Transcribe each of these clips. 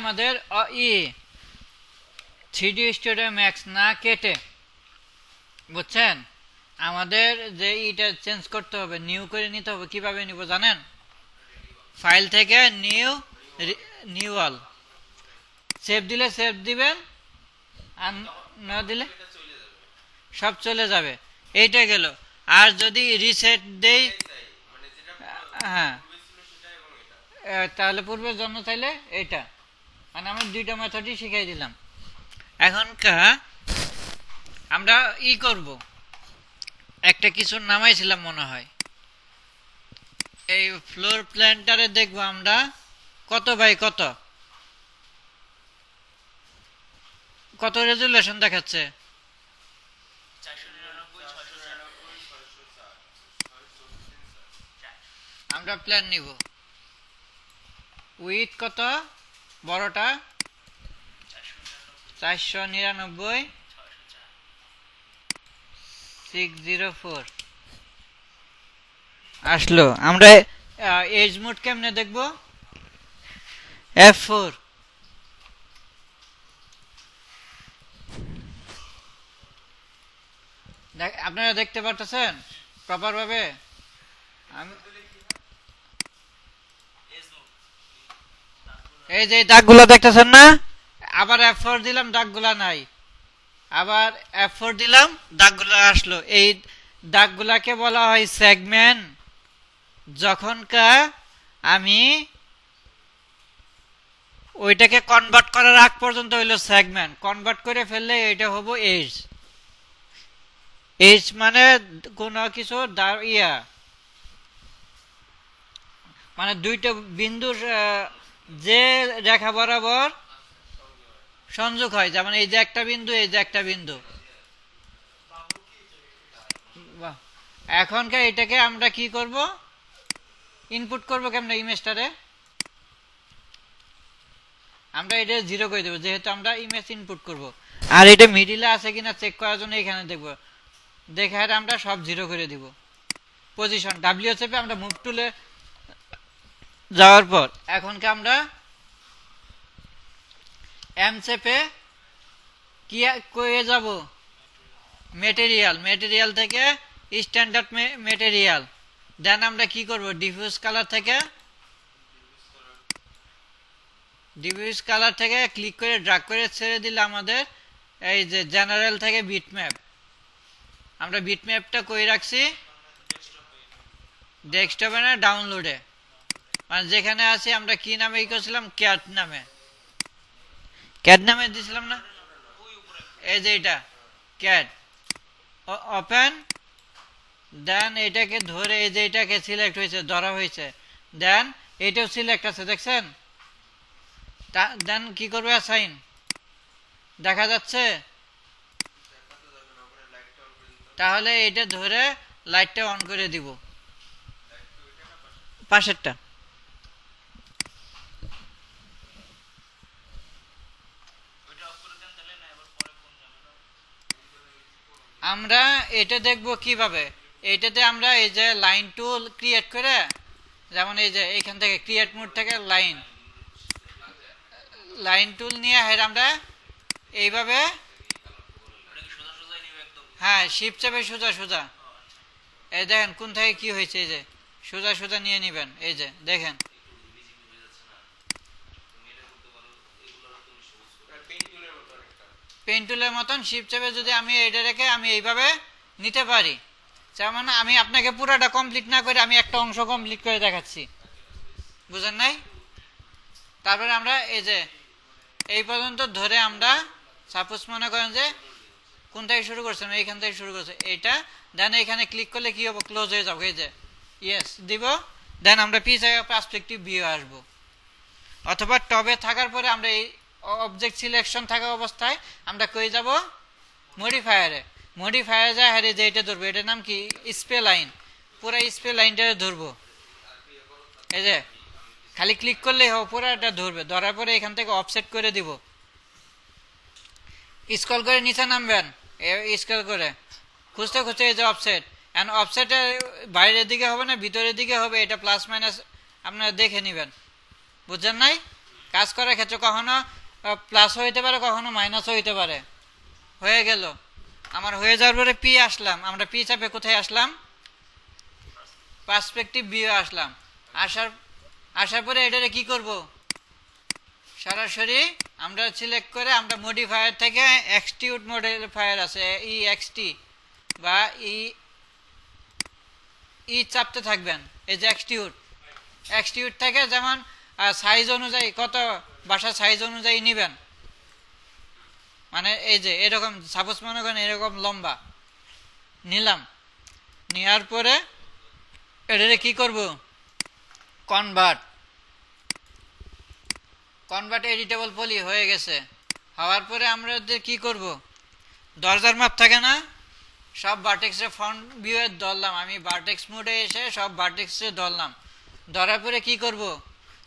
আমাদের three D studio max না কেটে, বুঝছেন, আমাদের যে ইটা চেঞ্জ করতে হবে, নিউ করে নিতে হবে। কিভাবে নিব জানেন? ফাইল থেকে নিউ অল সেভ দিলে সেভ দিবেন, আর না দিলে সব চলে যাবে। এইটা গেল। আর যদি রিসেট দেই, হ্যাঁ, তাহলে পূর্বের জন্য চাইলে এইটা, মানে আমি দুইটা মেথডই শিখাই দিলাম। এখনকার আমরা করব, একটা কিছু নামাইছিলাম মনে হয়, এই ফ্লোর প্ল্যানটারে দেখবো আমরা কত বাই কত কত রেজুলেশন দেখাচ্ছে। আমরা প্ল্যান নিব উইথ কত, বড়টা 499 604 আসলো। আমরা এজ মোড কেমনে দেখব? F4। আপনারা দেখতে পারতেছেন প্রপার ভাবে? এই যে দাগগুলো দেখতেছেন না? আবার F4 দিলাম, দাগগুলা নাই। আবার F4 দিলাম, দাগগুলা আসলো। এই দাগগুলাকে বলা হয় সেগমেন্ট। যখনকার আমি ওইটাকে কনভার্ট করার আগ পর্যন্ত হইলো সেগমেন্ট, কনভার্ট করে ফেললে এটা হবো এজ। এজ মানে কোন কিছু মানে দুইটা বিন্দুর যে রেখা বরাবর সংযোগ হয়, যেমন এই যে একটা বিন্দু, এই যে একটা বিন্দু। এখনকার এটাকে আমরা কি করব? ইনপুট করব কেমনে ইমেজটারে? আমরা এটা 0 করে দেব, যেহেতু আমরা ইমেজ ইনপুট করব। আর এটা মিডিলে আছে কিনা চেক করার জন্য এখানে দেখব, দেখে আমরা সব 0 করে দিব। পজিশন ডাব্লিউ চেপে আমরা মুভ টুলে যাওয়ার পর এখনকে আমরা এম চেপে কি করে যাব? মেটেরিয়াল থেকে স্ট্যান্ডার্ড মেটেরিয়াল। দেন আমরা কি করব? ডিফিউজ কালার থেকে ক্লিক করে ড্র্যাগ করে ছেড়ে দিলে আমাদের এই যে জেনারেল থেকে বিটম্যাপ। আমরা বিটম্যাপটা কই রাখছি? ডেস্কটপে না ডাউনলোডে, মানে যেখানে আছি আমরা কি নামে করছিলাম? ক্যাট নামে দিছিলাম না? এই যে এটা ক্যাট ওপেন। দেন এটাকে ধরে এই যে এটাকে সিলেক্ট হয়েছে, ধরা হয়েছে। দেন এটাও সিলেক্ট আছে, দেখছেন? দেন কি করবে? অ্যাসাইন। দেখা যাচ্ছে? তাহলে এটা ধরে লাইটটা অন করে দিব, পাশেরটা। আমরা এটা দেখব কিভাবে। এইটাতে আমরা এই যে লাইন টুল ক্রিয়েট করে, যেমন এই যে এইখান থেকে ক্রিয়েট মোড থেকে লাইন টুল নিয়ে আমরা এইভাবে, হ্যাঁ, শিপ চেপে সোজা। এই দেখেন কোন থেকে কি হয়েছে, এই যে সোজা নিয়ে নিবেন। এই যে দেখেন, পেন টুলের মতন শিপ চেপে যদি আমি এটা রেখে আমি এইভাবে নিতে পারি। যেমন আমি আপনাকে পুরোটা কমপ্লিট না করে আমি একটা অংশ কমপ্লিট করে দেখাচ্ছি, বুঝেন নাই? তারপরে আমরা এই যে এই পর্যন্ত ধরে আমরা সাপোজ মনে করেন যে কোন থেকে শুরু করছেন, এইখান থেকে শুরু করছে এইটা। দেন এখানে ক্লিক করলে কি হবে? ক্লোজ হয়ে যাবে। এই যে ইয়েস দিব। দেন আমরা পিছে পার্সপেক্টিভ ভিউ আসবো। অথবা টবে থাকার পরে আমরা এই অবজেক্ট সিলেকশন থাকা অবস্থায় আমরা কই যাব? মডিফায়ারে যায়। হ্যাঁ, যে এটা ধরবো, এটার নাম কি? স্পে লাইন। পুরো স্পে লাইনটা ধরবো। এই যে খালি ক্লিক করলেই হবে, পুরো এটা ধরবে। ধরার পরে এখান থেকে অফসেট করে দিব। স্ক্রল করে নিচে নামবেন, স্ক্রল করে খুঁজতে এই যে অফসেট। এন্ড অফসেটের বাইরের দিকে হবে না ভিতরের দিকে হবে, এটা প্লাস মাইনাস আপনারা দেখে নেবেন, বুঝছেন নাই? কাজ করার ক্ষেত্রে কখনো প্লাস হইতে পারে, কখনো মাইনাসও হইতে পারে। হয়ে গেল আমার, হয়ে যাওয়ার পরে পি আসলাম, আমরা পি চাপে কোথায় আসলাম, পার্সপেক্টিভ ভিউ আসলাম। আসার পরে এটারে কি করব, সরাসরি আমরা সিলেক্ট করে আমরা মডিফায়ার থেকে এক্সটিউট মডিফায়ার আছে ই এক্সটি বা ই চাপতে থাকবেন। এই যে এক্সটিউট থেকে যেমন সাইজ অনুযায়ী কত বাসার সাইজ অনুযায়ী নেবেন, মানে এই যে এরকম সাপোজ মনে করেন এরকম লম্বা নিলাম, নেওয়ার পরে এটারে কি করব, কনভার্ট এডিটেবল পলি হয়ে গেছে। হওয়ার পরে আমরা কি করব, দরজার মাপ থাকে না, সব ভার্টেক্সে ফ্রন্ট ভিউয়ে ধরলাম, আমি ভার্টেক্স মোডে এসে সব ভার্টেক্সে ধরলাম। ধরার পরে কি করব,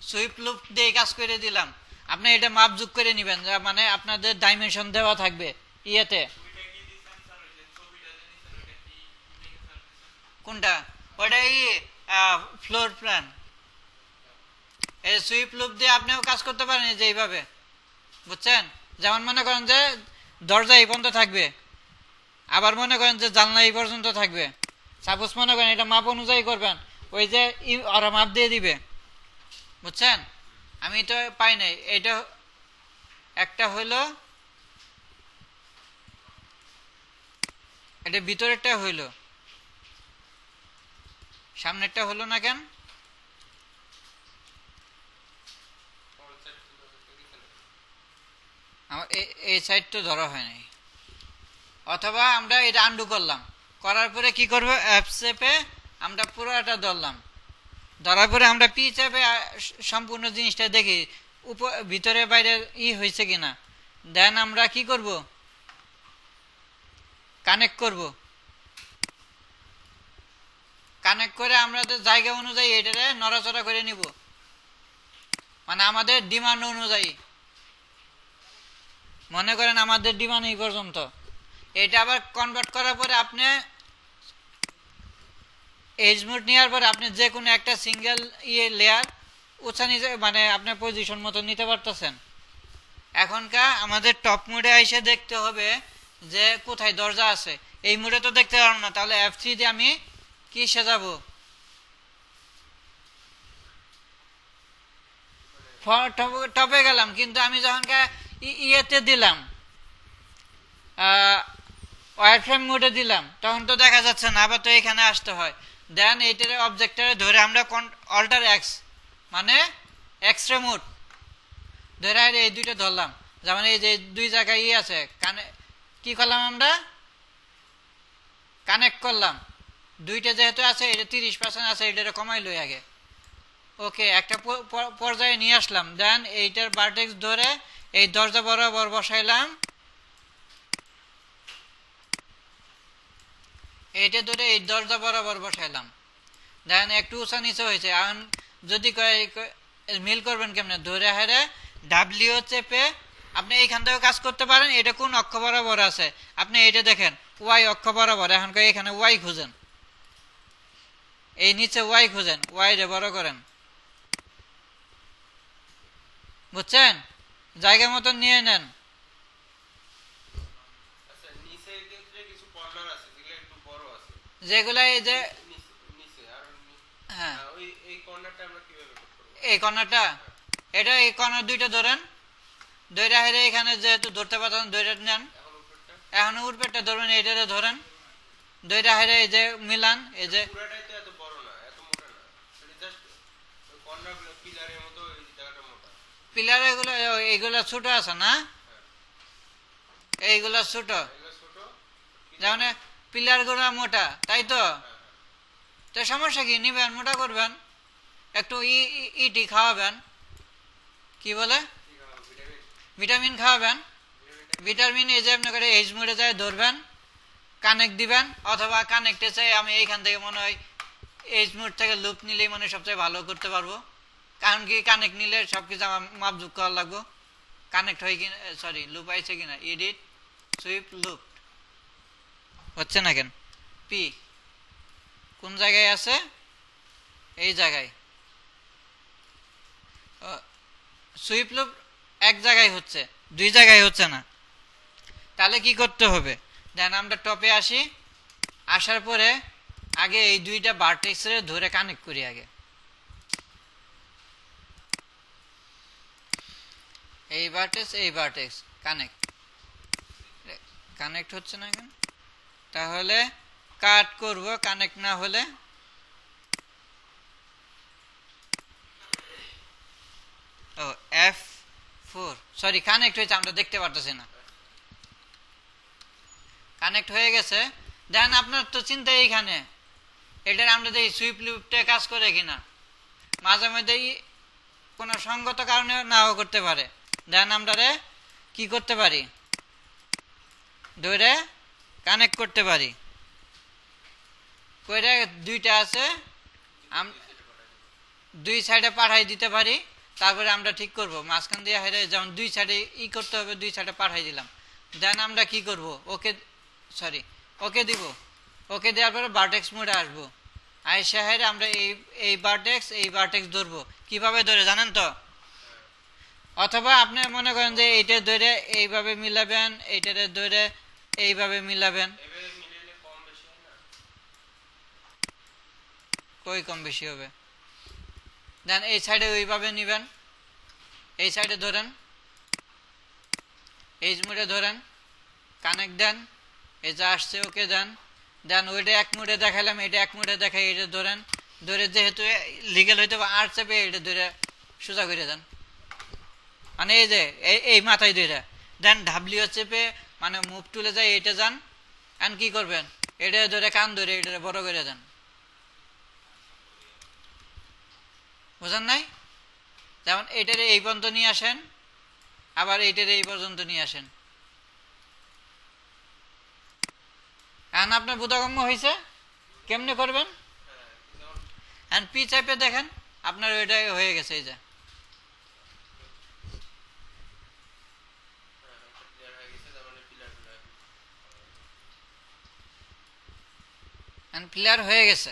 সুইপ লুপ দিয়ে কাজ করে দিলাম। আপনি এটা মাপ যোগ করে নেবেন, মানে আপনাদের ডাইমেনশন দেওয়া থাকবে ইয়েতে। কোনটা, ওটাই ফ্লোর প্ল্যান। এই সুইপ লুপ দিয়ে আপনিও কাজ করতে পারেন যে এইভাবে, বুঝছেন? যেমন মনে করেন যে দরজা এই পর্যন্ত থাকবে, আবার মনে করেন যে জানলা এই পর্যন্ত থাকবে। সাপোজ মনে করেন এটা মাপ অনুযায়ী করবেন, ওই যে ওরা মাপ দিয়ে দিবে, বুঝছেন? আমি তো পাই নাই। এটা একটা হইলো, এটা ভিতরেরটা হইলো, সামনেরটা হলো না কেন? আমার এই সাইড তো ধরা হয় নাই। অথবা আমরা এটা আন্ডু করলাম, করার পরে কি করবো, অ্যাপ চেপে আমরা পুরোটা ধরলাম। ধরার পরে আমরা পি চেপে সম্পূর্ণ জিনিসটা দেখি ভিতরে বাইরে হয়েছে কিনা। দেন আমরা কি করব, কানেক্ট করব। কানেক্ট করে আমাদের জায়গা অনুযায়ী এটারে নড়াচড়া করে নিব, মানে আমাদের ডিমান্ড অনুযায়ী। মনে করেন আমাদের ডিমান্ড এই পর্যন্ত, এটা আবার কনভার্ট করার পরে আপনি এজ মোড নেওয়ার পরে আপনি যে কোনো একটা সিঙ্গেল লেয়ার উঁচা নিচে মানে আপনার পজিশন মতো নিতে পারতেছেন। এখনকার আমাদের টপ মোডে এসে দেখতে হবে যে কোথায় দরজা আছে। এই মোডে তো দেখতে পারবো না, তাহলে F3 দিয়ে আমি কি সাজাবো, টপে গেলাম, কিন্তু আমি যখন ইয়েতে দিলাম ওয়ার ফ্রেম মোডে দিলাম তখন তো দেখা যাচ্ছে না, আবার তো এখানে আসতে হয়। দেন এইটারে অবজেক্টরে ধরে আমরা অল্টার এক্স মানে এক্সরে মোড ধরে এই দুইটা ধরলাম। যেমন এই যে দুই জায়গায় আছে, কি করলাম আমরা, কানেক্ট করলাম। দুইটা যেহেতু আছে, এটা 30% আছে, এটা কমাই লই আগে। ওকে, একটা পর্যায়ে নিয়ে আসলাম। দেন এইটার ভার্টেক্স ধরে এই দরজা বরাবর বসাইলাম, এইটা ধরে এই দরজা বরাবর বসাইলাম। দেন একটু উঁচা নিচে হয়েছে। এখন যদি মিল করবেন কেমনে, ধরে হারে ডাব্লিউ চেপে আপনি এইখান থেকে কাজ করতে পারেন। এটা কোন অক্ষ বরাবর আছে আপনি এইটা দেখেন, ওয়াই অক্ষ বরাবর। এখন এখানে ওয়াই খুঁজেন, এই নিচে ওয়াই খুঁজেন, ওয়াই রে বড় করেন, বুঝছেন? জায়গা মতন নিয়ে নেন। যেগুলা এই যে হ্যাঁ এই কর্নারটা, এটা এই কর্নার দুইটা ধরেন, দইটা হেরে এখানে যেহেতু ধরতে পারতেন দইটা নেন। এখন উঠবেটা ধরবেন, এইটারে ধরেন, দইটা হেরে এই যে মিলান, এই যে পিলার এগুলো এইগুলা ছোট আছে না, এইগুলা ছোট, যেমন পিলার গুলা মোটা, তাই তো? তো সমস্যা কি, নিবেন মোটা করবেন, একটু ইটি খাওয়াবেন, কি বলে ভিটামিন খাওয়াবেন। ভিটামিন এই যে আপনি করে এইচ মোডে যায় ধরবেন, কানেক্ট দিবেন, অথবা কানেক্টে চাই আমি এইখান থেকে মনে হয় এইচ মোড থেকে লুপ নিলেই মনে সবচেয়ে ভালো করতে পারবো। কারণ কি, কানেক্ট নিলে সব কিছু আমার মাপ যোগ করা লাগবো। কানেক্ট হয় কিনা, সরি লুপ আইছে কিনা, এডিট সুইপ লুপ হচ্ছে না কেন, পি কোন জায়গায় আছে, এই জায়গায় সুইপ লুপ এক জায়গায় হচ্ছে, দুই জায়গায় হচ্ছে না। তাহলে কি করতে হবে, দেন আমরা টপে আসি, আসার পরে আগে এই দুইটা ভার্টেক্সের ধরে কানেক্ট করি। আগে এই ভার্টেক্স কানেক্ট হচ্ছে না এখন, তাহলে কাট করব। কানেক্ট না হলে ও F4, সরি কানেক্ট হয়েছে, আমরা দেখতে পারতেছি না। কানেক্ট হয়ে গেছে। দেন আপনার তো চিন্তা এইখানে এটার আমরা দেখি সুইপ লুপটা কাজ করে কিনা, মাঝে মধ্যে কোনো সঙ্গত কারণে নাও করতে পারে। দেন আমরা কি করতে পারি, ধরে কানেক্ট করতে পারি। কইরা দুইটা আছে দুই সাইডে পাঠাই দিতে পারি। তারপরে আমরা ঠিক করব মাঝখান দিয়ে হেরে, যেমন দুই সাইডে করতে হবে, দুই সাইডে পাঠাই দিলাম। দেন আমরা কি করব, ওকে দিব। ওকে দেওয়ার পরে ভার্টেক্স মোডে আসবো। আইসা হেরে আমরা এই ভার্টেক্স ধরবো। কিভাবে ধরে জানেন তো? অথবা আপনি মনে করেন যে এইটা ধরে এইভাবে মিলাবেন, এইটারে ধরে এইভাবে মিলাবেন। কই কম বেশি হবে? দেন এই সাইডে ওইভাবে নিবেন, এই সাইডে ধরেন, এই মুডে ধরেন, কানেক্ট দেন, এই যে আসছে ওকে দেন। দেন ওইটা এক মুডে দেখাইলাম, এটা এক মুডে দেখাই, এটা ধরেন, ধরে যেহেতু লিগেল হইতে আর চেপে এটা ধরে সোজা করে দেন, মানে এই যে এই মাথায় ধরে দেন। ডাব্লিউ চেপে মানে মুভ টুলে যায়, এইটা যান। আর কি করবেন, এটা ধরে কান ধরে এটা বড় করে দেন। বুঝেন নাই? যেমন এটারে এই পর্যন্ত নিয়ে আসেন, আবার এইটারে এই পর্যন্ত নিয়ে আসেন। এখন আপনার বোধগম্য হয়েছে কেমনে করবেন। এখন পি চাইপে দেখেন আপনার ওইটাই হয়ে গেছে। এই যে ক্লিয়ার হয়ে গেছে।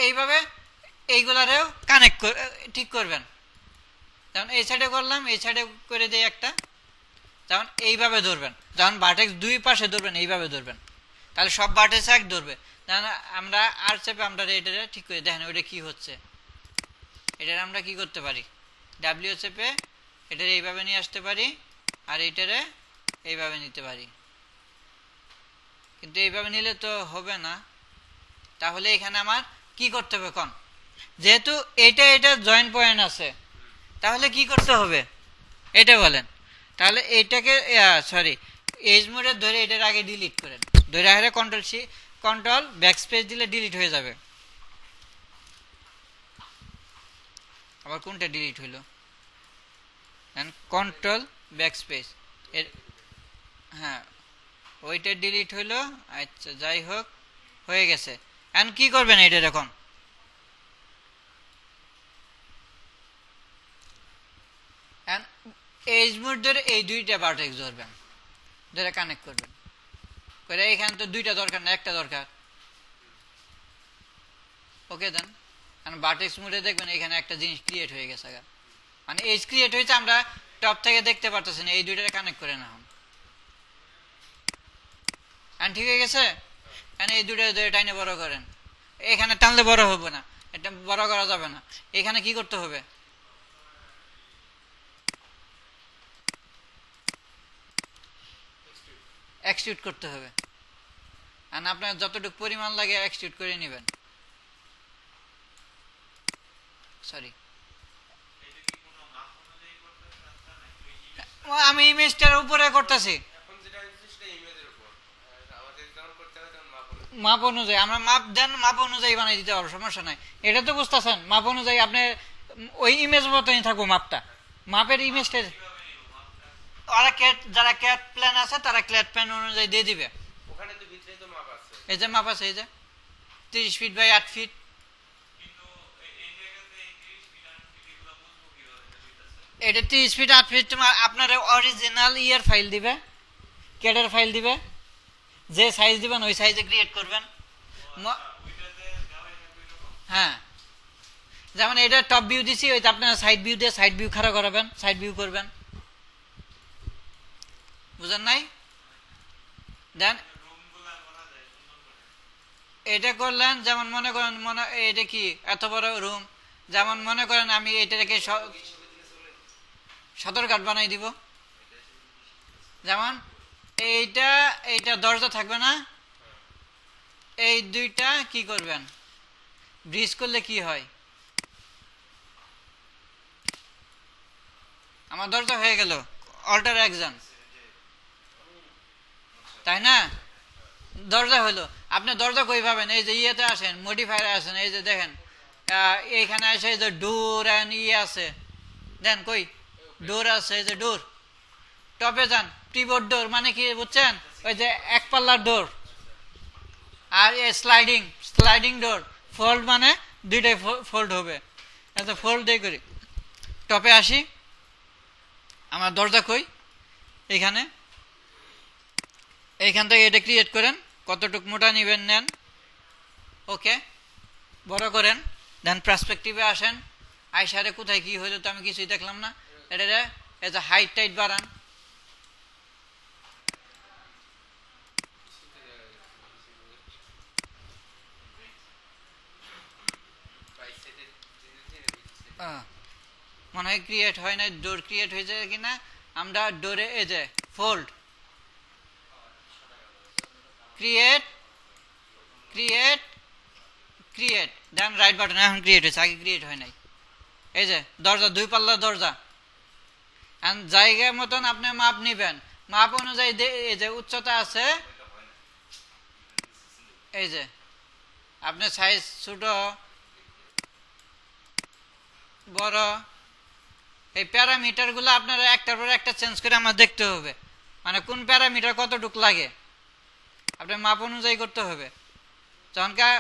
এইভাবে এইগুলারেও কানেক্ট ঠিক করবেন। যেমন এই সাইডে করলাম, এই সাইডে করে দিই একটা। যেমন এইভাবে ধরবেন, যখন ভার্টেক্স দুই পাশে ধরবেন এইভাবে ধরবেন, তাহলে সব ভার্টেক্স এক ধরবে। যেমন আমরা আর চেপে আমরা এটারে ঠিক করে দেখেন ওইটা কি হচ্ছে। এটার আমরা কি করতে পারি, ডাব্লিউ চেপে এটারে এইভাবে নিয়ে আসতে পারি, আর এইটারে এইভাবে নিতে পারি। কিন্তু এইভাবে নিলে তো হবে না। তাহলে এখানে আমার কি করতে হবে কোন, যেহেতু এটা জয়েন্ট পয়েন্ট আছে, তাহলে কি করতে হবে এটা বলেন। তাহলে এইটাকে সরি এজ মোডে ধরে এটার আগে ডিলিট করেন, ধরে হারে কন্ট্রোল ব্যাকস্পেস দিলে ডিলিট হয়ে যাবে। আবার কোনটা ডিলিট হইল, কন্ট্রোল ব্যাকস্পেস, হ্যাঁ ওইটা ডিলিট হইল। আচ্ছা যাই হোক, হয়ে গেছে। এখন কি করবেন এটা, এখন এজ মোড ধরে এই দুইটা ভার্টেক্স ধরবেন, ধরে কানেক্ট করবেন করে। এখানে তো দুইটা দরকার না, একটা দরকার। ওকে দেন। কারণ ভার্টেক্স মোডে দেখবেন এখানে একটা জিনিস ক্রিয়েট হয়ে গেছে, মানে এজ ক্রিয়েট হয়েছে, আমরা টপ থেকে দেখতে পারতেছি না। এই দুইটা কানেক্ট করে না এখন, ঠিক হয়ে গেছে। এই দুটো ধরে টাইনে বড় করেন। এখানে টানলে বড় হবে না, এটা বড় করা যাবে না। এখানে কি করতে হবে, এক্সট্রুড করতে হবে। আর আপনার যতটুকু পরিমাণ লাগে এক্সট্রুড করে নেবেন। সরি আমি ইমেজটার উপরে করতেছি, মাপ অনুযায়ী আমরা মাপ দেন, মাপ অনুযায়ী বানিয়ে দিতে পারবো, সমস্যা নাই। এটা তো বুঝতেছেন, মাপ অনুযায়ী আপনি ওই ইমেজ মতনই থাকবো মাপটা, মাপের ইমেজটা। যারা ক্যাট প্ল্যান আছে তারা ক্যাট প্ল্যান অনুযায়ী দিয়ে দিবে। এই যে মাপ আছে, এই যে 30 ফিট বাই 8 ফিট। এটা 30 ফিট 8 ফিট আপনার অরিজিনাল ইয়ার ফাইল দিবে, ক্যাটের ফাইল দিবে। যে সাইজ দিবেন ওই সাইজে ক্রিয়েট করবেন। হ্যাঁ যেমন এটা টপ ভিউ দিছি, ওই আপনারা সাইড ভিউ দিয়ে সাইড ভিউ খাড়া করাবেন, সাইড ভিউ করবেন, বুঝেন নাই? দেন এটা করলেন, যেমন মনে করেন এটা কি এত বড় রুম, যেমন মনে করেন আমি এটাকে সদরঘাট বানাই দিব, যেমন এইটা এইটা দরজা থাকবে না, এই দুইটা কি করবেন, ব্রিজ করলে কি হয়, আমার দরজা হয়ে গেল অল্টার একজন, তাই না? দরজা হলো, আপনি দরজা কই পাবেন? এই যে ইয়েতে আসেন, মডিফায়ারে আসেন, এই যে দেখেন এইখানে আসে এই যে ডোর অ্যান্ড ইয়ে আছে, দেন কই ডোর আছে, এই যে ডোর, টপে যান, প্রিবোর্ড ডোর মানে কি বুঝছেন? ওই যে এক পাল্লার ডোর, আর এই স্লাইডিং ডোর, ফোল্ড মানে দুইটাই ফোল্ড হবে, আচ্ছা ফোল্ড দিয়ে করি। টপে আসি, আমার দরজা কই, এখানে, এইখান থেকে এটা ক্রিয়েট করেন, কতটুক মোটা নিবেন নেন, ওকে বড় করেন, দেন পার্সপেক্টিভে আসেন, আইসারে কোথায় কি হইলো তো আমি কিছুই দেখলাম না, এটা এই যে হাইট টাইট বাড়ান, মনে হয় ক্রিয়েট হয় না, ডোর ক্রিয়েট হয়েছে কিনা, আমরা ডোরে এই যে ফোল্ড ক্রিয়েট ক্রিয়েট ক্রিয়েট দেন রাইট বাটন, এখন ক্রিয়েট হয়েছে, আগে ক্রিয়েট হয় নাই। এই যে দরজা, দুই পাল্লার দরজা, জায়গা মতন আপনি মাপ নিবেন, মাপ অনুযায়ী এই যে উচ্চতা আছে, এই যে আপনি সাইজ ছোট বড়, এই প্যারামিটার গুলো আপনারা একটার পর একটা চেঞ্জ করে আমার দেখতে হবে, মানে কোন প্যারামিটার কতটুক লাগে আপনার মাপ অনুযায়ী করতে হবে। যখনকার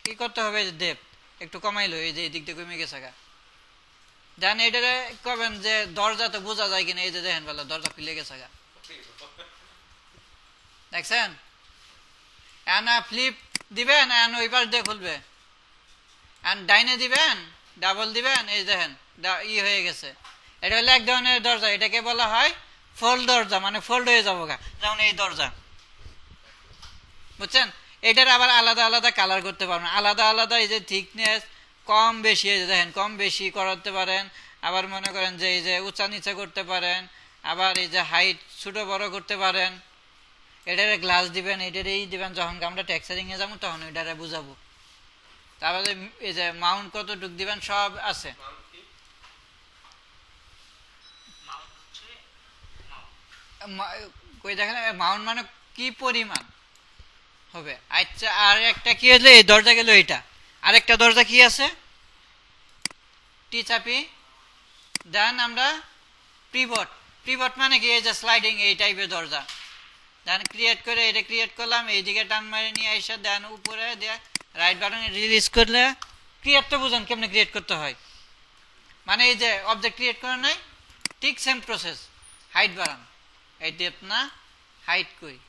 কি করতে হবে, ডেপথ একটু কমাইলো, এই যে এই দিক দিয়ে কমে গেছে গা, দেন এটারে করবেন যে দরজা তো বোঝা যায় কিনা, এই যে দেখেন বলো দরজা খুলে গেছে গা, দেখছেন? এনা ফ্লিপ দিবেন, এন ওই পাশ দিয়ে খুলবে, এন ডাইনে দিবেন, ডাবল দিবেন, এই দেখেন হয়ে গেছে। এটা হলো এক ধরনের দরজা, এটাকে বলা হয় ফোল্ড দরজা, মানে ফোল্ড হয়ে যাবো গা, যেমন এই দরজা, বুঝছেন? এটার আবার আলাদা আলাদা কালার করতে পারবেন, আলাদা আলাদা, এই যে থিকনেস কম বেশি, এই যে দেখেন কম বেশি করাতে পারেন, আবার মনে করেন যে এই যে উঁচা নিচে করতে পারেন, আবার এই যে হাইট ছোট বড় করতে পারেন। এটারে গ্লাস দিবেন, এটারেই দিবেন, যখন আমরা টেক্সচারিং এ যাবো তখন এটারে বুঝাবো। তারপরে এই যে মাউন্ট কতটুক দিবেন সব আছে, কই দেখেন মাউন্ট মানে কি পরিমাণ হবে। আচ্ছা, আর একটা কি হলো, এই দরজা গেল, এটা আরেকটা দরজা কি আছে, টি চাপি, দেন আমরা প্রিবট মানে কি, এই যে স্লাইডিং এই টাইপের দরজা, দেন ক্রিয়েট করে এটা ক্রিয়েট করলাম, এইদিকে টান মারে নিয়ে এসে দেন উপরে দিয়ে রাইট বাটনে রিলিজ করলে ক্রিয়েটটা বুঝেন কেমনে ক্রিয়েট করতে হয়, মানে এই যে অবজেক্ট ক্রিয়েট করে নাই, ঠিক সেম প্রসেস, হাইট বাড়ান, এই ডেপথ না হাইট করি,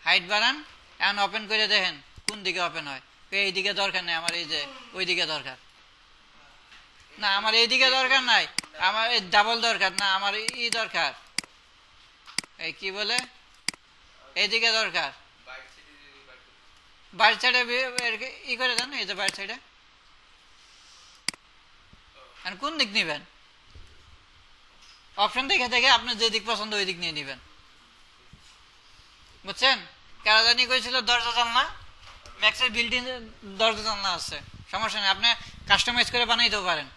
হাইট বাড়ান, এখন ওপেন করে দেখেন কোন দিকে ওপেন হয়, এই দিকে দরকার নেই আমার, এই যে ওই দিকে দরকার না, আমার এইদিকে দরকার নাই, আমার এই ডাবল দরকার না, আমার ই দরকার, এই কি বলে এইদিকে দরকার, বাইর সাইডে ই করে দেন, এই যে বাইর সাইডে, কোন দিক নিবেন অপশন দেখে দেখে আপনার যে দিক পছন্দ ওই দিক নিয়ে নিবেন, বুঝছেন? কারা জানি কইছিল দরজা জানলা, ম্যাক্সের বিল্ডিং দরজা জানলা আছে, সমস্যা নেই, আপনি কাস্টমাইজ করে বানাইতেও পারেন।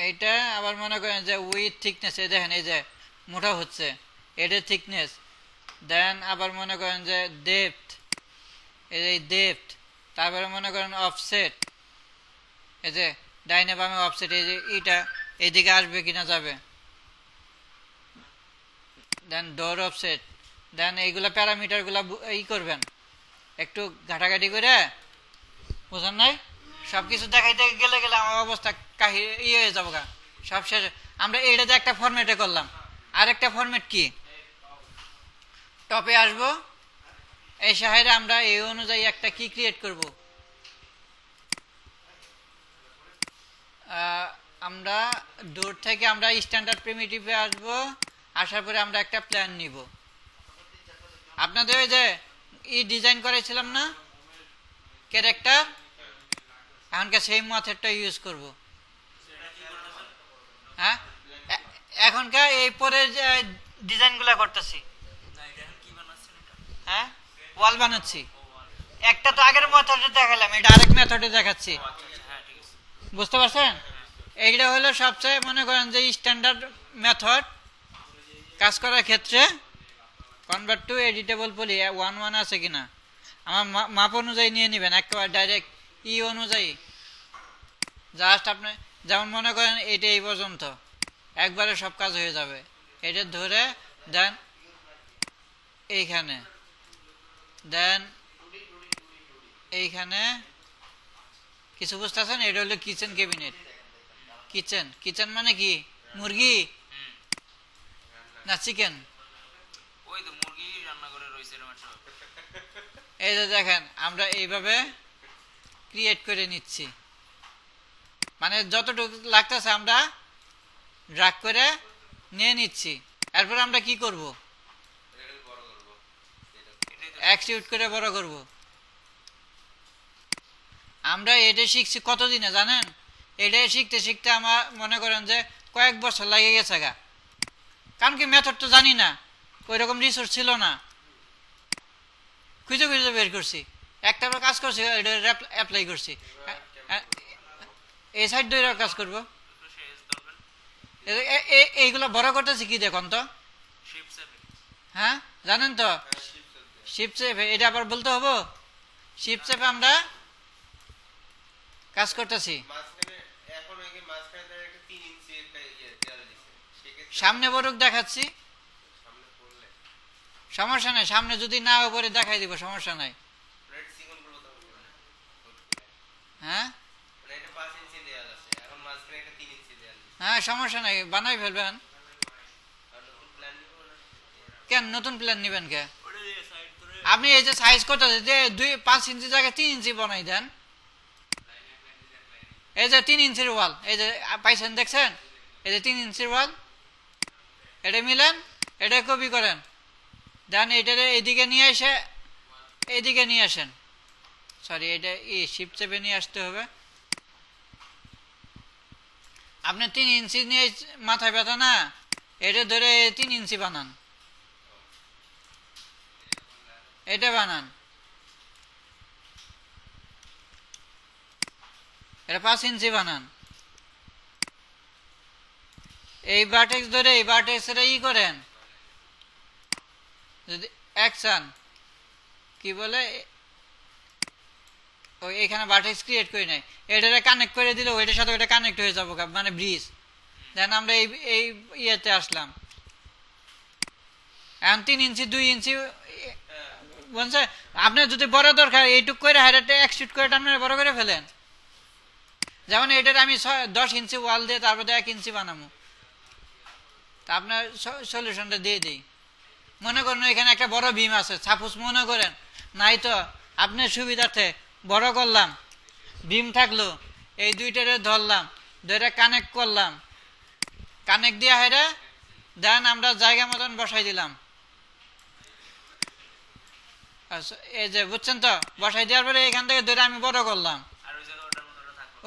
এইটা আবার মনে করেন যে উইথ থিকনেস, এই দেখেন এই যে মোটা হচ্ছে, এটার থিকনেস, দেন আবার মনে করেন যে ডেপথ, এই ডেপথ, তারপরে মনে করেন অফসেট, এই যে ডাইনে বামে অফসেট, এই যে এইটা এইদিকে আসবে কিনা যাবে, দেন ডোর অফসেট, দেন এইগুলা প্যারামিটার গুলা ই করবেন একটু ঘাটাঘাটি করে, বুঝেন নাই? সবকিছু দেখাইতে গেলে গেলে আমার অবস্থা ইয়ে হয়ে যাবো গা, সব শেষ। আমরা এইটাতে একটা ফরম্যাটে করলাম, আরেকটা ফরম্যাট কি, টপে আসবো, এই সাহায্যে আমরা এই অনুযায়ী একটা কি ক্রিয়েট করব, আমরা দূর থেকে আমরা স্ট্যান্ডার্ড প্রিমিটিভে আসবো, আসার পরে আমরা একটা প্ল্যান নিব। আপনাদের ওই যে ডিজাইন করেছিলাম না ক্যারেক্টার, এখনকার সেই মেথডটা ইউজ করব। হ্যাঁ, এখনকার এই পরে যে ডিজাইনগুলো করতেছি, হ্যাঁ ওয়াল বানাচ্ছি, একটা তো আগের মেথডে দেখালাম, এটা আরেক মেথডে দেখাচ্ছি, বুঝতে পারছেন? এইটা হলো সবচেয়ে মনে করেন যে স্ট্যান্ডার্ড মেথড কাজ করার ক্ষেত্রে। কনভার্ট টু এডিটেবল পলি 1:1 আছে কিনা, আমার মাপ অনুযায়ী নিয়ে নেবেন, একেবারে ডাইরেক্ট অনুযায়ী। জাস্ট আপনি যেমন মনে করেন এটা এই পর্যন্ত একবারে সব কাজ হয়ে যাবে, এটা ধরে দেন এইখানে, দেন এইখানে কিছু বুঝতেছেন? এটা হলো কিচেন ক্যাবিনেট। কিচেন, কিচেন মানে কি, মুরগি না চিকেন? এই যে দেখেন আমরা এইভাবে ক্রিয়েট করে নিচ্ছি, মানে যতটুকু লাগতেছে আমরা ড্রাগ করে নিয়ে নিচ্ছি। এরপর আমরা কি করব, এক্সিকিউট করে বড় করব। আমরা এটা শিখছি কতদিনে জানেন? এটা শিখতে শিখতে আমার মনে করেন যে কয়েক বছর লাগে গেছে গা, কারণ কি মেথড তো জানি না, ওই রকম রিসোর্স ছিল না, খুঁজে খুঁজে বের করছি, একটা কাজ করছি, এটা অ্যাপ্লাই করছি। এই সাইড ধরে কাজ করবো, এইগুলো বড় করতেছি কি দেখুন তো, হ্যাঁ জানেন তো, শিপ চেপে, এটা আবার বলতে হবো, শিপ চেপে আমরা কাজ করতেছি। সামনে বরুক দেখাচ্ছি, সমস্যা নাই, সামনে যদি না উপরে দেখাই দিব, সমস্যা নাই। হ্যাঁ হ্যাঁ সমস্যা নাই, বানাই ফেলবেন। কেন নতুন প্ল্যান নিবেন কে? আপনি এই যে সাইজ করতেছে যে 5 ইঞ্চি জায়গায় 3 ইঞ্চি বানাই দেন। এই যে 3 ইঞ্চির ওয়াল, এই যে পাইছেন দেখছেন, এই যে 3 ইঞ্চির ওয়াল, এটা মিলেন, এটা কপি করেন, দেন এটারে এইদিকে নিয়ে এসে এইদিকে নিয়ে আসেন, সরি এটা শিফট চেপে নিয়ে আসতে হবে। আপনি 3 ইঞ্চি নিয়ে মাথায় ব্যথা না, এটা ধরে 3 ইঞ্চি বানান, এটা বানান, এটা 5 ইঞ্চি বানান। এই ভার্টেক্স ধরে এই ভার্টেক্সের করেন, যদি অ্যাকশন কি বলে, ওই এখানে ভার্টেক্স ক্রিয়েট করে নেয়, এটারে কানেক্ট করে দিলে ওইটার সাথে ওইটা কানেক্ট হয়ে যাবো, মানে ব্রিজ। দেন আমরা এই ইয়েতে আসলাম, এখন 3 ইঞ্চি 2 ইঞ্চি বলছে। আপনার যদি বড় দরকার এইটুক করে হাইরাইটে এক্সট্রুড করে টানলে বড় করে ফেলেন, যেমন এটার আমি 10 ইঞ্চি ওয়াল দিয়ে তারপরে 1 ইঞ্চি বানাবো, তা আপনার সলিউশনটা দিয়ে দিই। মনে করেন এখানে একটা বড় বিম আছে, সাপোজ মনে করেন, নাই তো আপনার সুবিধার্থে বড় করলাম, বিম থাকলো, এই দুইটারে ধরলাম, ধরে কানেক্ট করলাম, কানেক্ট দিয়ে হাইরা দেন আমরা জায়গা মতন বসাই দিলাম। এই যে বুঝছেন তো, বসাই দেওয়ার পরে এখান থেকে ধরে আমি বড় করলাম,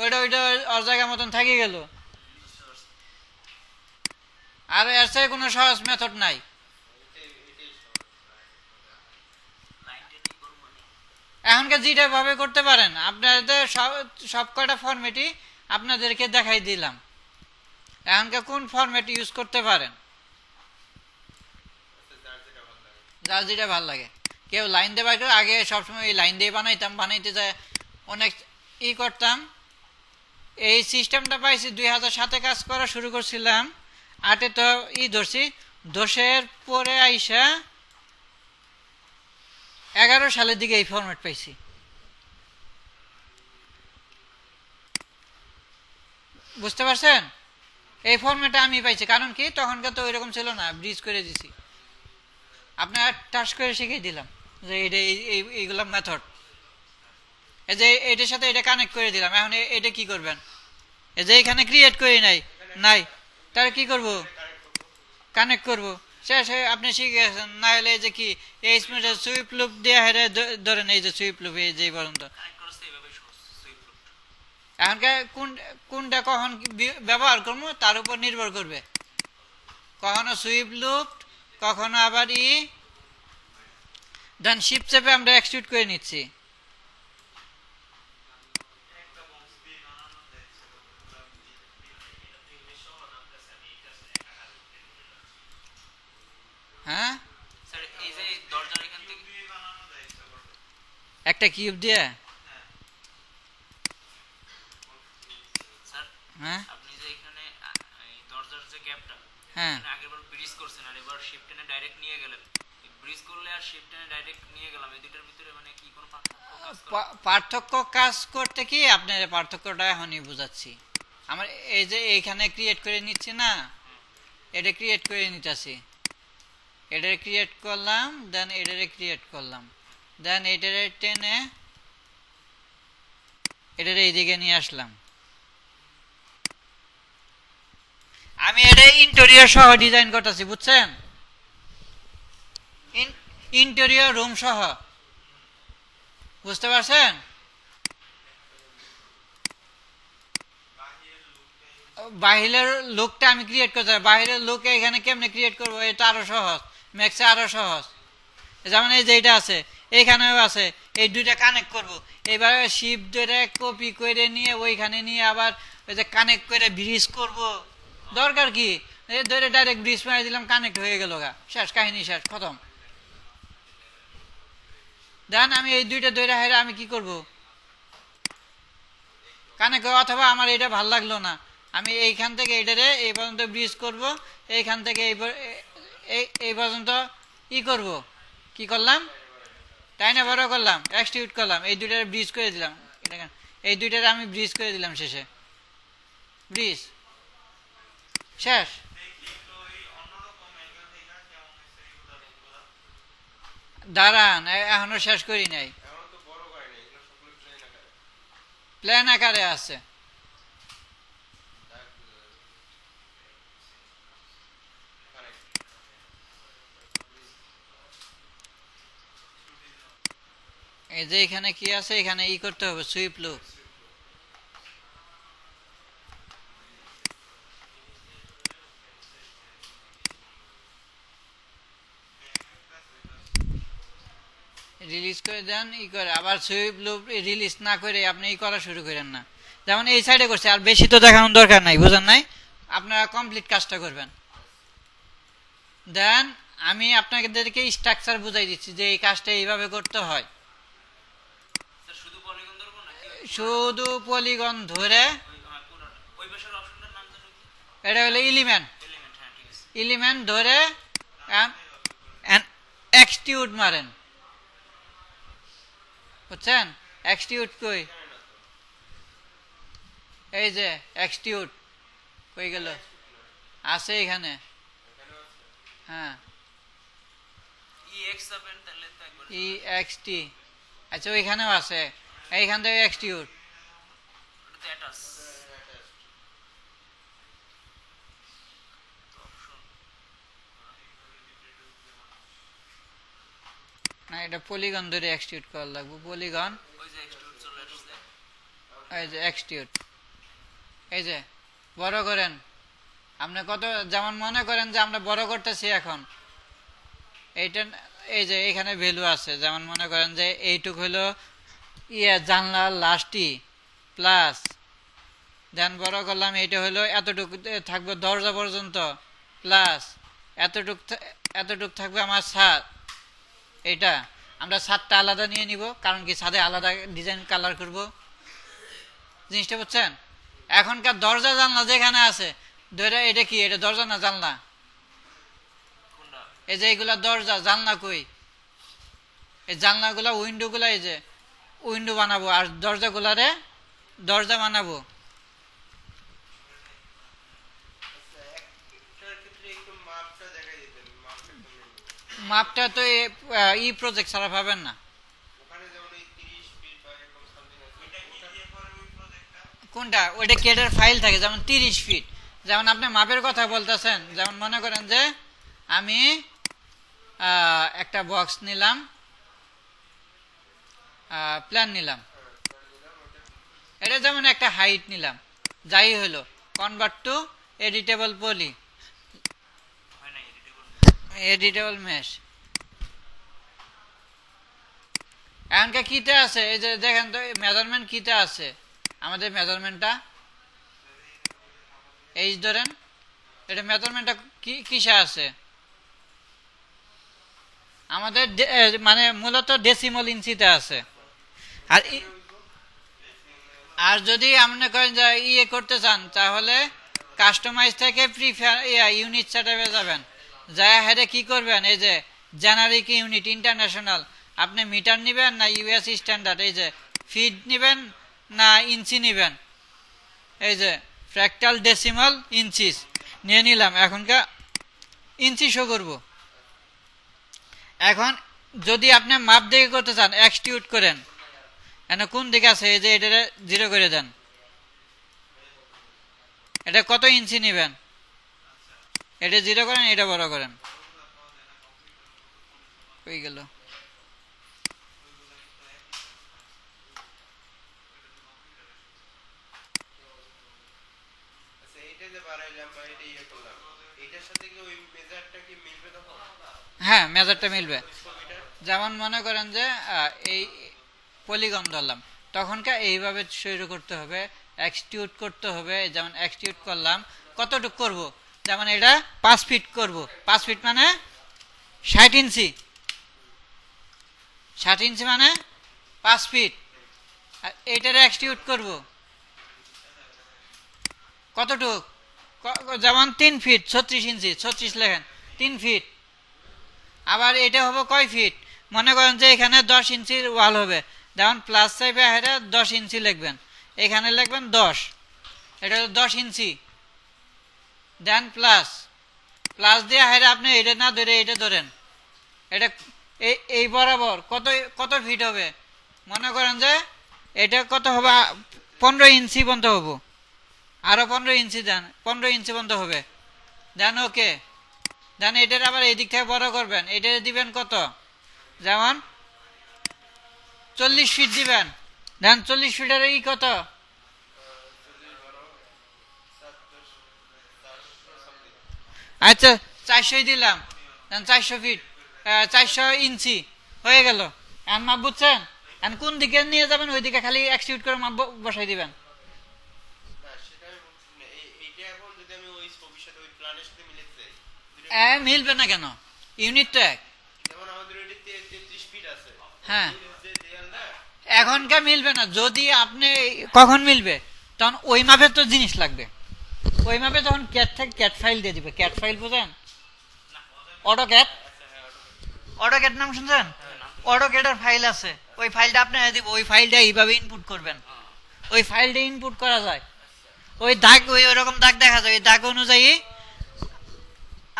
ওইটা ওর জায়গা মতন থাকি গেল। আর এর থেকে কোনো সহজ মেথড নাই। এখনকার যেটা ভাবে করতে পারেন, আপনাদের সব কয়টা ফরম্যাটই আপনাদেরকে দেখাই দিলাম, এখনকার কোন ফরম্যাট ইউজ করতে পারেন, যার যেটা ভালো লাগে। কেউ লাইন দিয়ে বানাই, আগে সবসময় এই লাইন দিয়ে বানাইতাম, বানাইতে যায় অনেক করতাম। এই সিস্টেমটা পাইছি 2007-এ কাজ করা শুরু করছিলাম, 8-এ তো ধরছি, 10-এর পরে আইসা 11 সালের দিকে এই ফরম্যাট পাইছি। বুঝতে পারছেন? এই ফর্মেটটা আমি পাইছি, কারণ কি তখনকার তো ওইরকম ছিল না, ব্রিজ করে দিছি, আপনার টাচ করে শিখিয়ে দিলাম যে এটা এইগুলো মেথড। এই যে এটার সাথে এটা কানেক্ট করে দিলাম, এখন এটা কি করবেন? এই যে এখানে ক্রিয়েট করি নাই নাই তাহলে কি করব? কানেক্ট করব, শেষ হয়ে আপনি শিখে গেছেন। না হলে এই যে কি এই সুইপ লুপ দিয়ে হেরে ধরেন, এই যে সুইপ লুপ এই যে পর্যন্ত। এখনকার কোনটা কখন ব্যবহার করবো তার উপর নির্ভর করবে, কখনো সুইপ লুপ, কখনো আবার দেন শিপ চেপে আমরা এক্সিকিউট করে নিচ্ছি। হ্যাঁ, একটা কিউব দিয়ে। হ্যাঁ হ্যাঁ, পার্থক্য কাজ করতে কি আপনার পার্থক্যটা এখনই বুঝাচ্ছি। আমার এই যে এইখানে ক্রিয়েট করে নিচ্ছি না, এটা ক্রিয়েট করে নিতেছি, এটারে ক্রিয়েট করলাম, দেন এটারে ক্রিয়েট করলাম, দেন এটারে টেনে এটারে এইদিকে নিয়ে আসলাম। আমি এটা ইন্টেরিয়র সহ ডিজাইন করতেছি, বুঝছেন? ইন্টেরিয়র রুম সহ, বুঝতে পারছেন? বাহিরের লুকটা আমি ক্রিয়েট করতে পারি, বাহিরের লুক এখানে কেমনে ক্রিয়েট করবো, এটা আরো সহজ, ম্যাক্সে আরো সহজ। যেমন এই যে এটা আছে, এইখানেও আছে, এই দুইটা কানেক্ট করব, এবার শিপ ধরে কপি করে নিয়ে ওইখানে নিয়ে আবার ওই যে কানেক্ট করে ব্রিজ করব, দরকার কি? ধরে ডাইরেক্ট ব্রিজ মারি দিলাম, কানেক্ট হয়ে গেল, গা শেষ, কাহিনী শেষ, খতম। দেন আমি এই দুইটা ধরে হেরে আমি কি করব? কানেক্ট, অথবা আমার এটা ভাল লাগলো না, আমি এইখান থেকে এটারে এই পর্যন্ত ব্রিজ করব, এইখান থেকে এই পর্যন্ত করব, কি করলাম? তাই না, বড় করলাম, এক্সটিউট করলাম, এই দুইটারে ব্রিজ করে দিলাম, এই দুইটারে আমি ব্রিজ করে দিলাম, শেষে ব্রিজ, শেষ। দাঁড়ান, এখনো শেষ করি নাই, প্ল্যান আকারে আছে। এই যে এখানে কি আছে, এখানে করতে হবে, সুইপ লুপ। রিলিজ করে দেন, করে আবার সুইপ লুপ রিলিজ না করে আপনি করা শুরু করেন না, যেমন এই সাইডে করছে, আর বেশি তো দেখানোর দরকার নাই, বুঝেন নাই? আপনারা কমপ্লিট কাজটা করবেন। দেন আমি আপনাদেরকে স্ট্রাকচার বুঝাই দিচ্ছি যে এই কাজটা এইভাবে করতে হয়। শুধু পলিগন ধরে, এটা হলো এলিমেন্ট, এলিমেন্ট ধরে এক্সটিউট মারেন, বুঝছেন? এক্সটিউট কই, এই যে এক্সটিউট কই গেল, আছে এখানে, হ্যাঁ EXT, আচ্ছা ওইখানেও আছে, এইখান থেকে এক্সটিউট, না এটা পলিগন ধরে এক্সটিউট করা লাগবে, পলিগন, এই যে এক্সটিউট, এই যে বড় করেন, আপনি কত, যেমন মনে করেন যে আমরা বড় করতেছি এখন এইটা, এই যে এখানে ভ্যালু আছে, যেমন মনে করেন যে এইটুক হলো জানলার লাস্টই প্লাস, দেন বড় করলাম, এইটা হলো এতটুকু থাকবে দরজা পর্যন্ত প্লাস, এতটুক থাকবে আমার ছাদ, এইটা আমরা ছাদটা আলাদা নিয়ে নিব, কারণ কি ছাদে আলাদা ডিজাইন কালার করব, জিনিসটা বুঝছেন? এখনকার দরজা জানলা যেখানে আছে ধরে, এটা কি, এটা দরজা না জানলা? এই যে এইগুলা দরজা, জানলা কই? এই জানলাগুলা, উইন্ডোগুলা, এই যে উইন্ডো বানাবো, আর দরজাগুলারে দরজা বানাবো, মাপটা তো ই প্রজেক্ট ছাড়া পাবেন না। কোনটা? ওইটা কেটের ফাইল থাকে, যেমন 30 ফিট। যেমন আপনি মাপের কথা বলতেছেন, যেমন মনে করেন যে আমি একটা বক্স নিলাম, প্ল্যান নিলাম, এটা যেমন একটা হাইট নিলাম, যাই হলো convert to editable poly, editable mesh. এখনকার কিতে আছে, এই যে দেখেন তো মেজারমেন্ট কিতে আছে, আমাদের মেজারমেন্টটা এই ধরেন, এটা মেজারমেন্টটা কিসে আছে আমাদের, মানে মূলত ডেসিমল ইঞ্চিতে আছে। আর আর যদি আপনি করেন যে ইয়ে করতে চান, তাহলে কাস্টমাইজ থেকে ইউনিট সেটআপে যাবেন, যা হেরে কি করবেন, এই যে জেনারিক ইউনিট ইন্টারন্যাশনাল, আপনি মিটার নেবেন না ইউএস স্ট্যান্ডার্ড, এই যে ফিট নেবেন না ইঞ্চি নেবেন, এই যে ফ্র্যাক্টাল ডেসিমাল ইঞ্চিস নিয়ে নিলাম, এখনকার ইঞ্চি শো করব। এখন যদি আপনি মাপ দেখে করতে চান, এক্সটিউট করেন, এখন কোন দিকে আছে, এই যে এটা 0 করে দেন, এটা কত ইঞ্চি নেবেন, এটা 0 করেন, এটা বড় করেন, হয়ে গেল। হ্যাঁ, মেজারটা মিলবে। যেমন মনে করেন যে এই পলিগন ধরলাম, তখনকার এইভাবে শুরু করতে হবে, এক্সটিউট করতে হবে। যেমন এক্সটিউট করলাম, কতটুক করব, যেমন এটা 5 ফিট করব, 5 ফিট মানে 60 ইঞ্চি, 60 ইঞ্চি মানে 5 ফিট। আর এইটারে এক্সটিউট করব কতটুক, যেমন 3 ফিট 36 ইঞ্চি, 36 লেখেন 3 ফিট। আবার এটা হবে কয় ফিট, মনে করেন যে এখানে 10 ইঞ্চির ওয়াল হবে, যেমন প্লাস সাইডে হেরে 10 ইঞ্চি লিখবেন, এখানে লিখবেন 10, এটা 10 ইঞ্চি, দেন প্লাস, প্লাস দিয়ে হেরে আপনি এটা না ধরে এটা ধরেন, এটা এই বরাবর কত কত ফিট হবে, মনে করেন যে এটা কত হবে, 15 ইঞ্চি পর্যন্ত হবো, আরো 15 ইঞ্চি দেন, 15 ইঞ্চি পর্যন্ত হবে, দেন ওকে। দেন এটার আবার এই দিক থেকে বড় করবেন, এটা দিবেন কত, যেমন 40 ফিট দিবেন, দেন 40 ফিটের ই কত, আচ্ছা 400 দিলাম, দেন 400 ফিট, 400 ইঞ্চি হয়ে গেল। এখন মাপ বুঝছেন, এখন কোন দিকে নিয়ে যাবেন, ওই দিকে খালি এক্সিকিউট করে মাপ বসাই দিবেন। মিলবে না কেন, ইউনিট তো এক। হ্যাঁ, এখনকার মিলবে না, যদি আপনি কখন মিলবে, তখন ওই মাপের তো জিনিস লাগবে, ওই মাপে তখন ক্যাট থেকে ক্যাট ফাইল দিয়ে দিবে, ক্যাট ফাইল বুঝেন, অটো ক্যাট, অটো ক্যাট নাম শুনছেন, অটো ক্যাটের ফাইল আছে, ওই ফাইলটা আপনি দিব, ওই ফাইলটা এইভাবে ইনপুট করবেন, ওই ফাইলটা ইনপুট করা যায়, ওই দাগ, ওই ওরকম দাগ দেখা যায়, ওই দাগ অনুযায়ী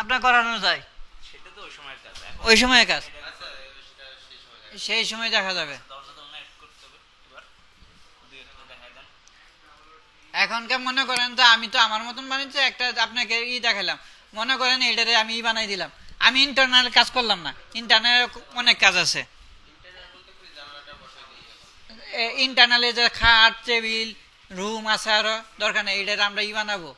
আপনার করানো যায়, ওই সময়ের কাজ, সেই সময় দেখা যাবে। এখনকার মনে করেন তো আমি তো আমার মতন বানিয়েছি, একটা আপনাকে ই দেখালাম, মনে করেন এটারে আমি ই বানাই দিলাম, আমি ইন্টারনাল কাজ করলাম না, ইন্টারনাল অনেক কাজ আছে, ইন্টারনালে যে খাট টেবিল রুম আছে, আরো দরকার নেই, এটারে আমরা ই বানাবো,